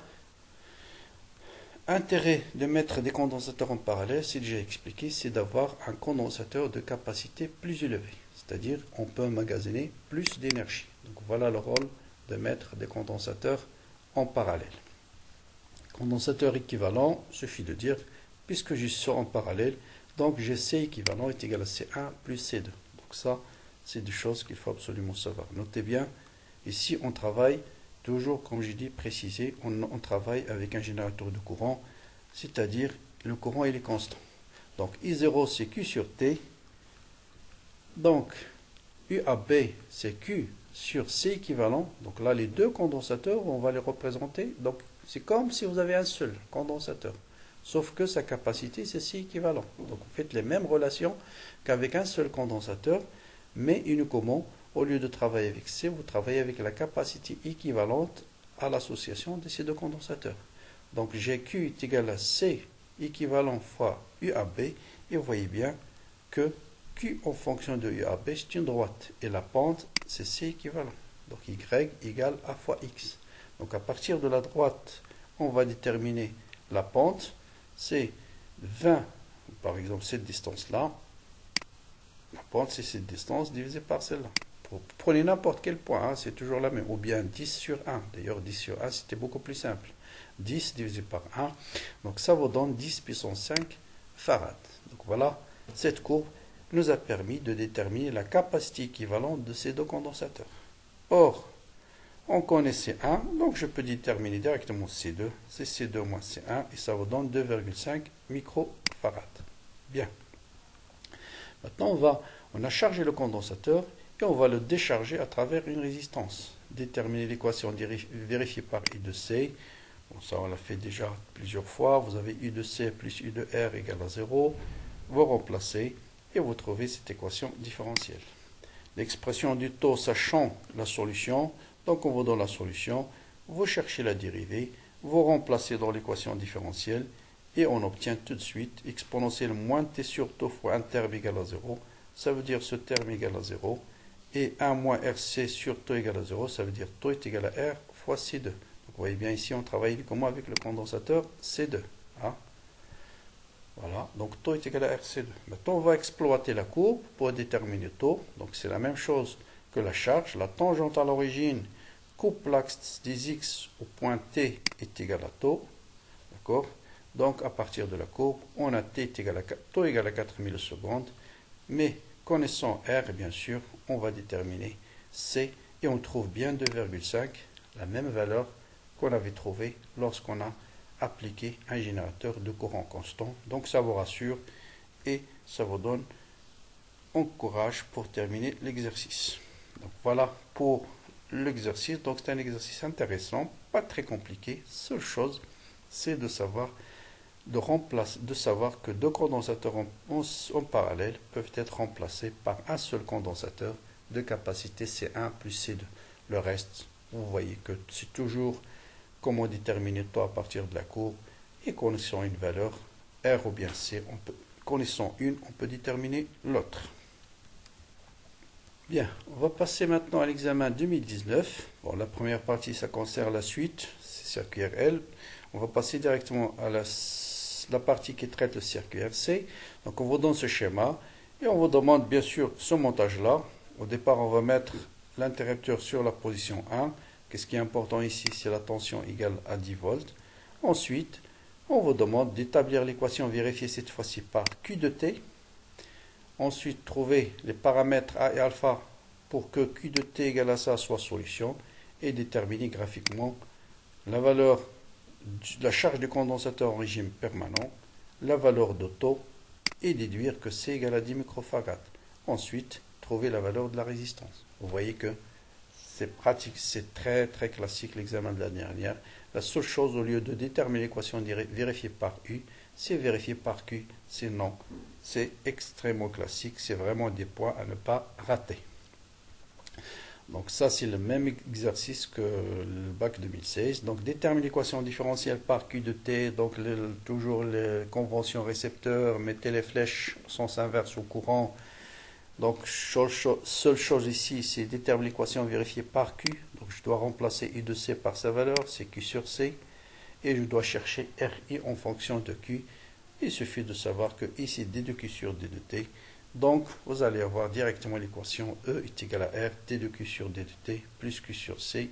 Intérêt de mettre des condensateurs en parallèle, c'est déjà expliqué, c'est d'avoir un condensateur de capacité plus élevée. C'est-à-dire, on peut emmagasiner plus d'énergie. Donc voilà le rôle de mettre des condensateurs en parallèle. Condensateur équivalent, suffit de dire, puisque je suis en parallèle, donc j'ai C équivalent est égal à C1 plus C2. Donc ça, c'est des choses qu'il faut absolument savoir. Notez bien, ici on travaille toujours, comme j'ai dit, précisé, on travaille avec un générateur de courant, c'est-à-dire le courant il est constant. Donc I0 c'est Q sur T, donc UAB c'est Q sur C équivalent. Donc là les deux condensateurs, on va les représenter. Donc c'est comme si vous avez un seul condensateur, sauf que sa capacité c'est C équivalent. Donc vous faites les mêmes relations qu'avec un seul condensateur, mais uniquement, au lieu de travailler avec C, vous travaillez avec la capacité équivalente à l'association de ces deux condensateurs. Donc GQ est égal à C équivalent fois UAB, et vous voyez bien que Q en fonction de UAB c'est une droite, et la pente c'est C équivalent. Donc Y égale A fois X. Donc à partir de la droite, on va déterminer la pente, c'est 20, par exemple cette distance-là, la pente c'est cette distance divisée par celle-là. Prenez n'importe quel point, c'est toujours la même. Ou bien 10 sur 1. D'ailleurs, 10 sur 1, c'était beaucoup plus simple. 10 divisé par 1. Donc ça vous donne 10 puissance 5 farad. Donc voilà, cette courbe nous a permis de déterminer la capacité équivalente de ces deux condensateurs. Or, on connaît C1, donc je peux déterminer directement C2. C'est C2 moins C1, et ça vous donne 2,5 microfarad. Bien. Maintenant, on a chargé le condensateur, et on va le décharger à travers une résistance. Déterminer l'équation vérifiée par I de C. Bon, ça on l'a fait déjà plusieurs fois. Vous avez U de C plus U de R égale à 0. Vous remplacez et vous trouvez cette équation différentielle. L'expression du taux sachant la solution. Donc on vous donne la solution. Vous cherchez la dérivée. Vous remplacez dans l'équation différentielle. Et on obtient tout de suite exponentielle moins t sur taux fois un terme égal à 0. Ça veut dire ce terme égal à 0. Et 1 moins RC sur taux égal à 0, ça veut dire taux est égal à R fois C2. Donc vous voyez bien ici, on travaille uniquement avec le condensateur C2. Voilà, donc taux est égal à RC2. Maintenant, on va exploiter la courbe pour déterminer taux. Donc c'est la même chose que la charge. La tangente à l'origine coupe l'axe des X au point T est égal à taux. D'accord? Donc à partir de la courbe, on a T est égal à, taux égal à 4 millisecondes. Mais connaissant R, bien sûr, on va déterminer C et on trouve bien 2,5, la même valeur qu'on avait trouvée lorsqu'on a appliquer un générateur de courant constant. Donc ça vous rassure et ça vous donne courage pour terminer l'exercice. Donc voilà pour l'exercice. Donc c'est un exercice intéressant, pas très compliqué. Seule chose, c'est de savoir que deux condensateurs en parallèle peuvent être remplacés par un seul condensateur de capacité C1 plus C2. Le reste, vous voyez que c'est toujours comment déterminer taux à partir de la courbe, et connaissant une valeur R ou bien C, connaissant une, on peut déterminer l'autre. Bien, on va passer maintenant à l'examen 2019. Bon, la première partie, ça concerne la suite, c'est circuit RL. On va passer directement à la partie qui traite le circuit RC. Donc on vous donne ce schéma et on vous demande bien sûr ce montage-là. Au départ, on va mettre l'interrupteur sur la position 1. Qu'est-ce qui est important ici? C'est la tension égale à 10 volts. Ensuite, on vous demande d'établir l'équation vérifiée cette fois-ci par Q de T. Ensuite, trouver les paramètres A et alpha pour que Q de T égale à ça soit solution et déterminer graphiquement la valeur de la charge du condensateur en régime permanent, la valeur de taux et déduire que C égale à 10 microfarads. Ensuite, trouver la valeur de la résistance. Vous voyez que c'est pratique, c'est très très classique l'examen de l'année dernière. La seule chose, au lieu de déterminer l'équation vérifiée par U, c'est vérifié par Q, c'est non. C'est extrêmement classique, c'est vraiment des points à ne pas rater. Donc ça, c'est le même exercice que le bac 2016. Donc déterminer l'équation différentielle par Q de T, donc toujours les conventions récepteurs, mettez les flèches en sens inverse au courant. Donc seule chose ici, c'est déterminer l'équation vérifiée par Q. Donc je dois remplacer I de C par sa valeur, c'est Q sur C. Et je dois chercher RI en fonction de Q. Il suffit de savoir que ici D de Q sur D de T. Donc, vous allez avoir directement l'équation E est égal à R, D de Q sur D de T, plus Q sur C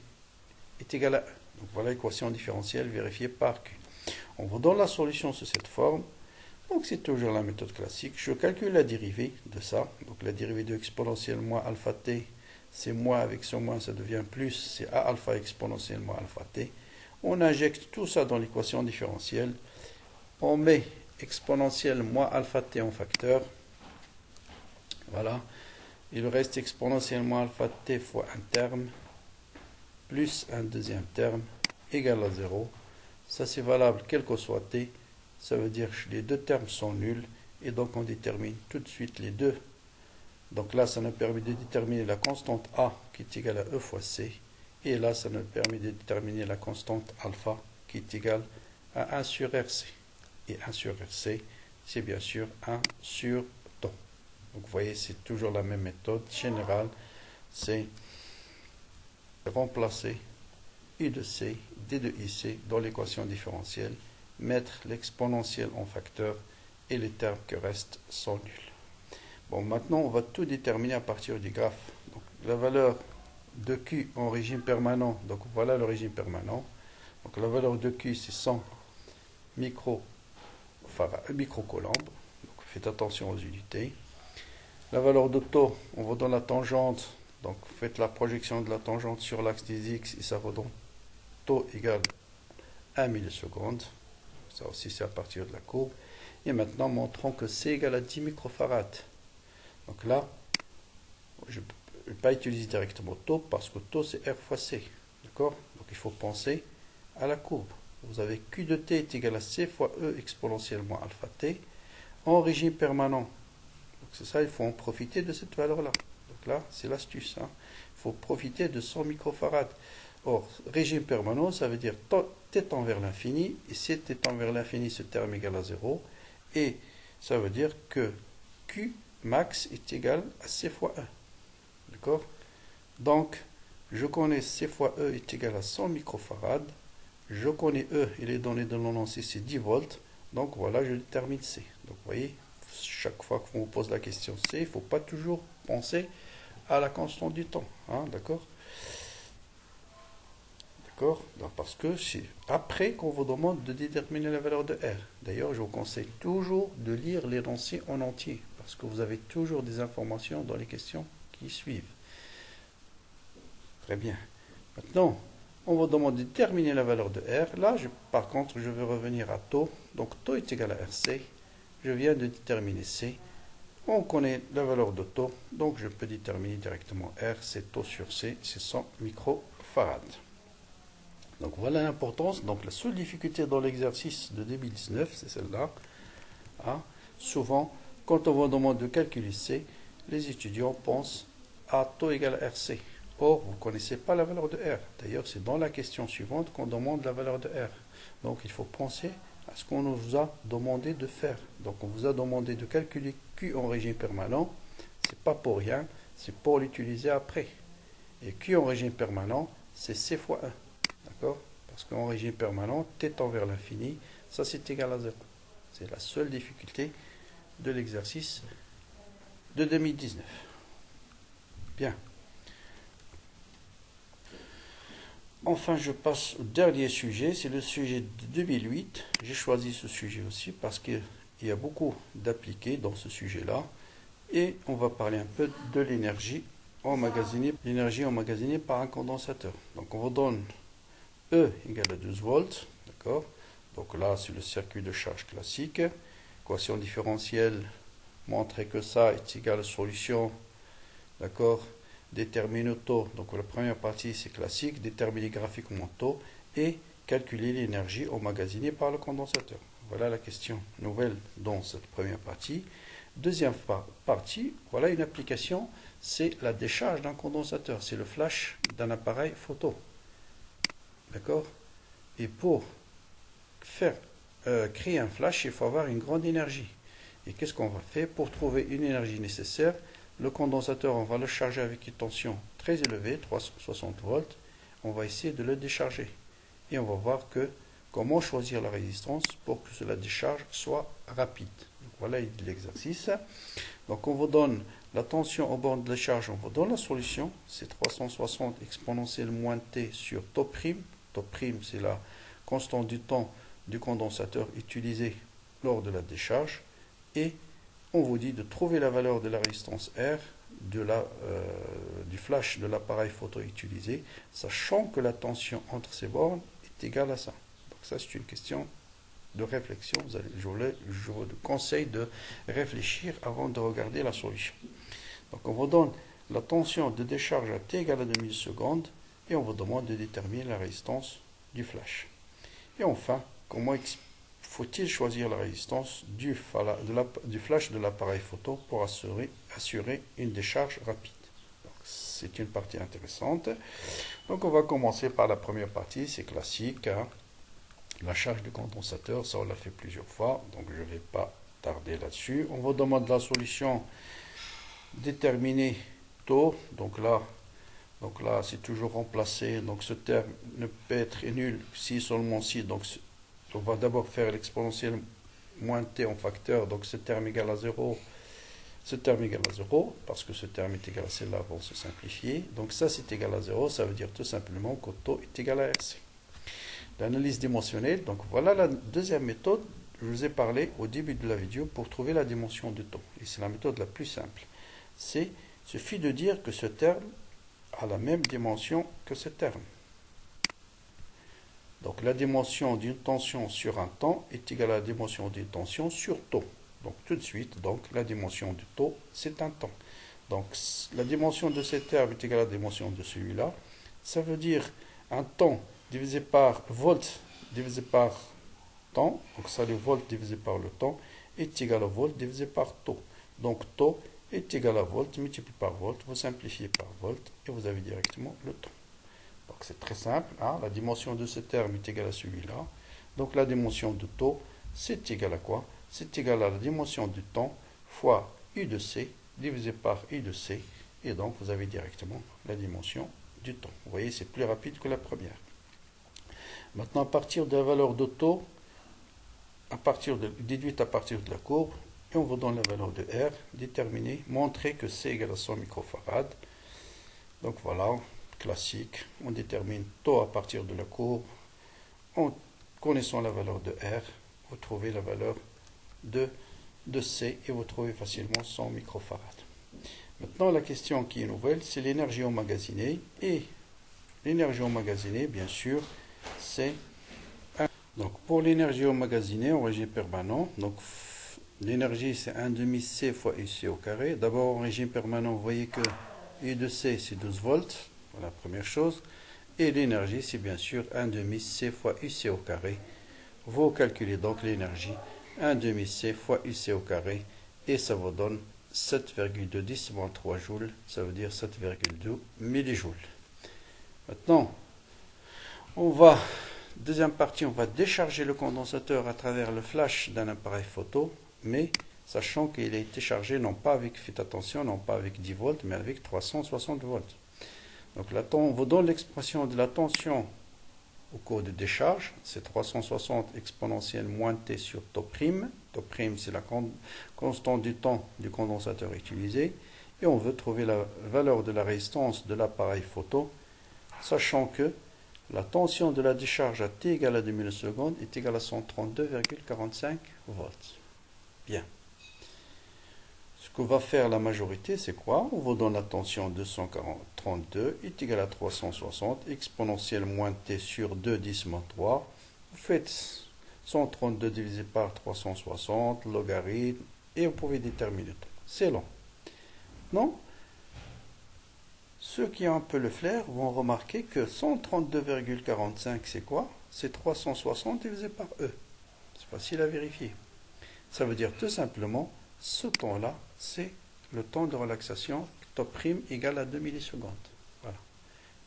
est égal à E. Donc, voilà l'équation différentielle vérifiée par Q. On vous donne la solution sous cette forme. Donc, c'est toujours la méthode classique. Je calcule la dérivée de ça. Donc, la dérivée de exponentielle moins alpha T, c'est moins avec ce moins, ça devient plus, c'est A alpha exponentielle moins alpha T. On injecte tout ça dans l'équation différentielle. On met exponentielle moins alpha T en facteur. Voilà. Il reste exponentiellement alpha t fois un terme, plus un deuxième terme, égal à 0. Ça, c'est valable quel que soit t. Ça veut dire que les deux termes sont nuls. Et donc, on détermine tout de suite les deux. Donc là, ça nous permet de déterminer la constante A, qui est égale à E fois C. Et là, ça nous permet de déterminer la constante alpha, qui est égale à 1 sur RC. Et 1 sur RC, c'est bien sûr 1 sur taux. Donc vous voyez, c'est toujours la même méthode générale, c'est remplacer I de C, D de IC dans l'équation différentielle, mettre l'exponentielle en facteur et les termes qui restent sont nuls. Bon, maintenant on va tout déterminer à partir du graphe. Donc la valeur de Q en régime permanent, donc voilà le régime permanent. Donc la valeur de Q c'est 100 microcoulombs. Donc faites attention aux unités. La valeur de taux, on vous donne la tangente, donc faites la projection de la tangente sur l'axe des X et ça vous donne taux égale 1 milliseconde. Ça aussi c'est à partir de la courbe. Et maintenant montrons que C égale à 10 microfarads. Donc là, je ne vais pas utiliser directement taux parce que taux c'est R fois C. D'accord? Donc il faut penser à la courbe. Vous avez Q de T est égal à C fois E exponentiellement alpha T en régime permanent. C'est ça, il faut en profiter de cette valeur-là. Donc là, c'est l'astuce. Hein. Il faut profiter de 100 microfarads. Or, régime permanent, ça veut dire t tend vers l'infini. Et si t tend vers l'infini, ce terme est égal à 0. Et ça veut dire que Q max est égal à C fois E. D'accord? Donc, je connais C fois E est égal à 100 microfarads. Je connais E, il est donné dans l'énoncé, c'est 10 volts. Donc voilà, je détermine C. Donc vous voyez, chaque fois qu'on vous pose la question C, il ne faut pas toujours penser à la constante du temps. Hein, d'accord? D'accord? Parce que c'est après qu'on vous demande de déterminer la valeur de R. D'ailleurs, je vous conseille toujours de lire l'énoncé en entier. Parce que vous avez toujours des informations dans les questions qui suivent. Très bien. Maintenant, on va demander de déterminer la valeur de R. Là, par contre, je vais revenir à taux. Donc, taux est égal à RC. Je viens de déterminer C. On connaît la valeur de taux, donc je peux déterminer directement R, c'est taux sur C, c'est 100 microfarads. Donc voilà l'importance. Donc la seule difficulté dans l'exercice de 2019, c'est celle-là. Hein. Souvent, quand on vous demande de calculer C, les étudiants pensent à taux égal à RC. Or, vous ne connaissez pas la valeur de R. D'ailleurs, c'est dans la question suivante qu'on demande la valeur de R. Donc il faut penser à ce qu'on vous a demandé de faire. Donc on vous a demandé de calculer Q en régime permanent. C'est pas pour rien, c'est pour l'utiliser après. Et Q en régime permanent, c'est C fois 1. D'accord? Parce qu'en régime permanent, T tend vers l'infini, ça c'est égal à 0. C'est la seule difficulté de l'exercice de 2019. Bien. Enfin, je passe au dernier sujet, c'est le sujet de 2008. J'ai choisi ce sujet aussi parce qu'il y a beaucoup d'appliqués dans ce sujet-là. Et on va parler un peu de l'énergie emmagasinée par un condensateur. Donc on vous donne E égale à 12 volts, d'accord? Donc là, c'est le circuit de charge classique. Équation différentielle montrer que ça est égal à la solution, d'accord? Déterminer taux, donc la première partie c'est classique, déterminer graphiquement taux et calculer l'énergie emmagasinée par le condensateur. Voilà la question nouvelle dans cette première partie. Deuxième partie, voilà une application, c'est la décharge d'un condensateur, c'est le flash d'un appareil photo. D'accord? Et pour créer un flash, il faut avoir une grande énergie. Et qu'est-ce qu'on va faire pour trouver une énergie nécessaire? Le condensateur, on va le charger avec une tension très élevée, 360 volts. On va essayer de le décharger. Et on va voir comment choisir la résistance pour que la décharge soit rapide. Donc voilà l'exercice. Donc on vous donne la tension au borne de décharge, on vous donne la solution. C'est 360 exponentielle moins T sur taux prime. Taux prime, c'est la constante du temps du condensateur utilisé lors de la décharge. Et on vous dit de trouver la valeur de la résistance R du flash de l'appareil photo utilisé, sachant que la tension entre ces bornes est égale à ça. Donc ça, c'est une question de réflexion. Je vous conseille de réfléchir avant de regarder la solution. Donc on vous donne la tension de décharge à T égale à 2 millisecondes et on vous demande de déterminer la résistance du flash. Et enfin, comment faut-il choisir la résistance du flash de l'appareil photo pour assurer une décharge rapide? C'est une partie intéressante. Donc on va commencer par la première partie, c'est classique. Hein. La charge du condensateur, ça on l'a fait plusieurs fois, donc je ne vais pas tarder là-dessus. On vous demande la solution déterminer taux. Donc là c'est toujours remplacé. Donc ce terme ne peut être nul si seulement si. Donc on va d'abord faire l'exponentielle moins t en facteur, donc ce terme égale à 0, ce terme égale à 0, parce que ce terme est égal à celle-là, vont se simplifier. Donc ça c'est égal à 0, ça veut dire tout simplement que taux est égal à RC. L'analyse dimensionnelle, donc voilà la deuxième méthode, je vous ai parlé au début de la vidéo pour trouver la dimension du taux. Et c'est la méthode la plus simple. Il suffit de dire que ce terme a la même dimension que ce terme. Donc la dimension d'une tension sur un temps est égale à la dimension d'une tension sur taux. Donc tout de suite, donc, la dimension du taux, c'est un temps. Donc la dimension de ce terme est égale à la dimension de celui-là. Ça veut dire un temps divisé par volt divisé par temps. Donc ça, le volt divisé par le temps est égal à volt divisé par taux. Donc taux est égal à volt multiplié par volt. Vous simplifiez par volt et vous avez directement le temps. Donc c'est très simple, hein? La dimension de ce terme est égale à celui-là. Donc la dimension de taux, c'est égal à quoi? C'est égal à la dimension du temps fois U de C divisé par I de C. Et donc vous avez directement la dimension du temps. Vous voyez, c'est plus rapide que la première. Maintenant, à partir de la valeur de taux, déduite à partir de la courbe, et on vous donne la valeur de R, déterminer, montrer que C égale à 100 microfarads. Donc voilà. Classique, on détermine taux à partir de la courbe, en connaissant la valeur de R, vous trouvez la valeur de C et vous trouvez facilement 100 microfarads. Maintenant la question qui est nouvelle, c'est l'énergie emmagasinée et l'énergie emmagasinée, bien sûr, c'est 1. Donc, pour l'énergie emmagasinée en régime permanent, donc l'énergie, c'est 1 demi C fois UC au carré. D'abord, en régime permanent, vous voyez que U de C, c'est 12 volts. Voilà, première chose. Et l'énergie, c'est bien sûr 1 demi C fois UC au carré. Vous calculez donc l'énergie 1 demi C fois UC au carré. Et ça vous donne 7,2 joules. Ça veut dire 7,2 millijoules. Maintenant, deuxième partie, on va décharger le condensateur à travers le flash d'un appareil photo, mais sachant qu'il a été chargé non pas avec, faites attention, non pas avec 10 volts, mais avec 360 volts. Donc on vous donne l'expression de la tension au cours de décharge, c'est 360 exponentielle moins T sur tau prime. Tau prime, c'est la constante du temps du condensateur utilisé. Et on veut trouver la valeur de la résistance de l'appareil photo, sachant que la tension de la décharge à T égale à 2 millisecondes est égale à 132,45 volts. Bien. Ce que va faire la majorité, c'est quoi? On vous donne la tension 232 est égale à 360 exponentielle moins T sur 2 10 moins 3. Vous faites 132 divisé par 360, logarithme, et vous pouvez déterminer tout. C'est long. Non? Ceux qui ont un peu le flair vont remarquer que 132,45 c'est quoi? C'est 360 divisé par E. C'est facile à vérifier. Ça veut dire tout simplement, ce temps-là, c'est le temps de relaxation tau prime égale à 2 millisecondes. Voilà.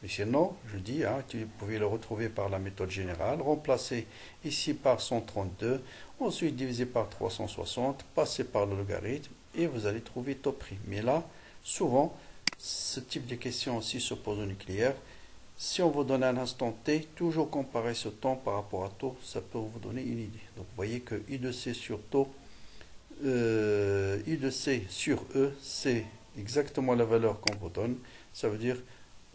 Mais sinon, je dis, tu pouvais le retrouver par la méthode générale, remplacer ici par 132, ensuite diviser par 360, passer par le logarithme, et vous allez trouver tau prime. Mais là, souvent, ce type de question aussi se pose au nucléaire. Si on vous donne un instant T, toujours comparer ce temps par rapport à tau, ça peut vous donner une idée. Donc vous voyez que I de C sur tau, I de C sur E, c'est exactement la valeur qu'on vous donne. Ça veut dire,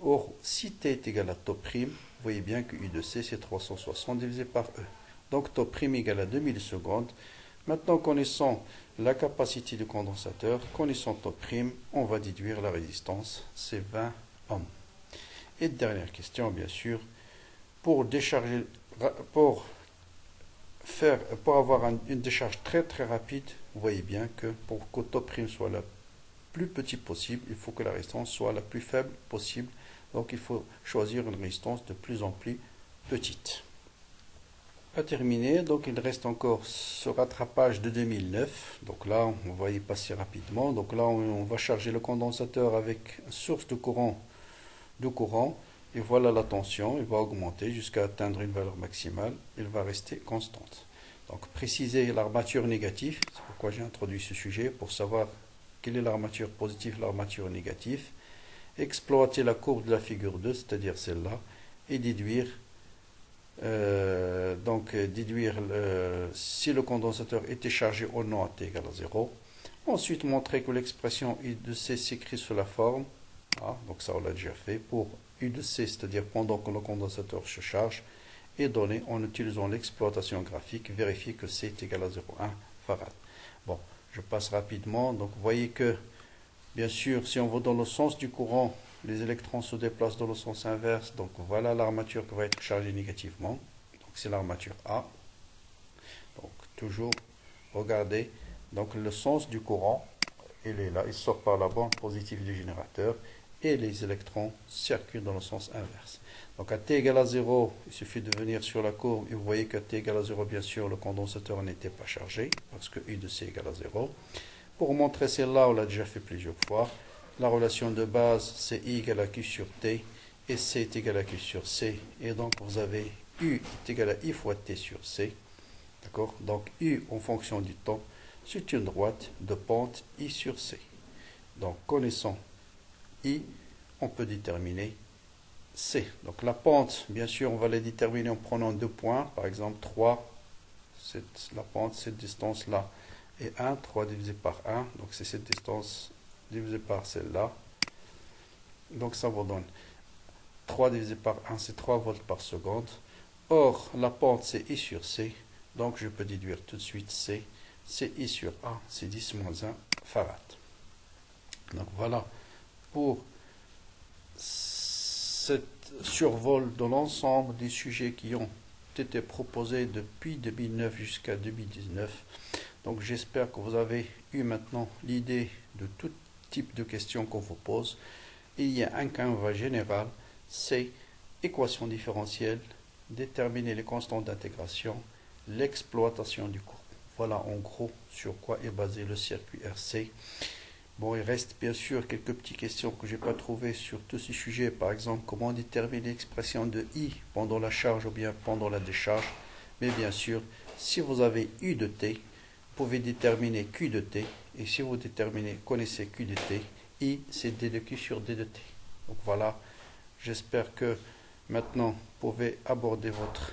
or, si T est égal à tau prime, vous voyez bien que I de C c'est 360 divisé par E. Donc tau prime égale à 2 millisecondes. Maintenant, connaissant la capacité du condensateur, connaissant tau prime, on va déduire la résistance, c'est 20 ohms. Et dernière question, bien sûr, pour avoir une décharge très très rapide, vous voyez bien que pour que tau prime soit le plus petit possible, il faut que la résistance soit la plus faible possible. Donc il faut choisir une résistance de plus en plus petite. À terminer, donc il reste encore ce rattrapage de 2009. Donc là, on va y passer rapidement. Donc là, on va charger le condensateur avec une source de courant. Et voilà la tension, il va augmenter jusqu'à atteindre une valeur maximale. Il va rester constante. Donc préciser l'armature négative, c'est pourquoi j'ai introduit ce sujet, pour savoir quelle est l'armature positive, l'armature négative. Exploiter la courbe de la figure 2, c'est-à-dire celle-là, et déduire si le condensateur était chargé ou non à T égale à 0. Ensuite, montrer que l'expression I de C s'écrit sous la forme, donc ça on l'a déjà fait, pour U de C, c'est-à-dire pendant que le condensateur se charge, et donner en utilisant l'exploitation graphique, vérifier que C est égal à 0,1 farad. Bon, je passe rapidement. Donc vous voyez que, bien sûr, si on va dans le sens du courant, les électrons se déplacent dans le sens inverse. Donc voilà l'armature qui va être chargée négativement. Donc c'est l'armature A. Donc toujours regardez. Donc le sens du courant, il est là, il sort par la bande positive du générateur et les électrons circulent dans le sens inverse. Donc à T égale à 0, il suffit de venir sur la courbe et vous voyez qu'à T égale à 0, bien sûr, le condensateur n'était pas chargé parce que U de C égale à 0. Pour montrer celle-là, on l'a déjà fait plusieurs fois. La relation de base, c'est I égale à Q sur T et C est égal à Q sur C. Et donc vous avez U est égal à I fois T sur C. D'accord? Donc U en fonction du temps, c'est une droite de pente I sur C. Donc connaissant I, on peut déterminer C. Donc la pente, bien sûr, on va la déterminer en prenant deux points. Par exemple, 3, la pente, cette distance-là, et 1, 3 divisé par 1. Donc c'est cette distance divisé par celle-là. Donc ça vous donne 3 divisé par 1, c'est 3 volts par seconde. Or, la pente, c'est I sur C. Donc je peux déduire tout de suite C. C'est I sur A, c'est 10 moins 1 farad. Donc voilà pour cette survol de l'ensemble des sujets qui ont été proposés depuis 2009 jusqu'à 2019. Donc j'espère que vous avez eu maintenant l'idée de tout type de questions qu'on vous pose. Il y a un canevas général, c'est équation différentielle, déterminer les constantes d'intégration, l'exploitation du cours. Voilà en gros sur quoi est basé le circuit RC. Bon, il reste bien sûr quelques petites questions que je n'ai pas trouvées sur tous ces sujets. Par exemple, comment déterminer l'expression de I pendant la charge ou bien pendant la décharge. Mais bien sûr, si vous avez U de T, vous pouvez déterminer Q de T. Et si vous connaissez Q de T, I c'est D de Q sur D de T. Donc voilà, j'espère que maintenant vous pouvez aborder votre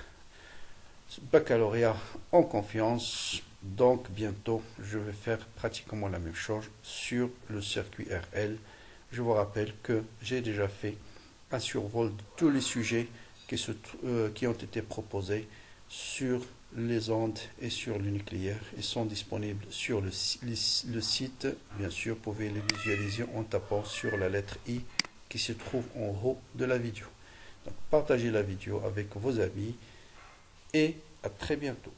baccalauréat en confiance. Donc bientôt, je vais faire pratiquement la même chose sur le circuit RL. Je vous rappelle que j'ai déjà fait un survol de tous les sujets qui ont été proposés sur les ondes et sur le nucléaire. Ils sont disponibles sur le site. Bien sûr, vous pouvez les visualiser en tapant sur la lettre I qui se trouve en haut de la vidéo. Donc, partagez la vidéo avec vos amis et à très bientôt.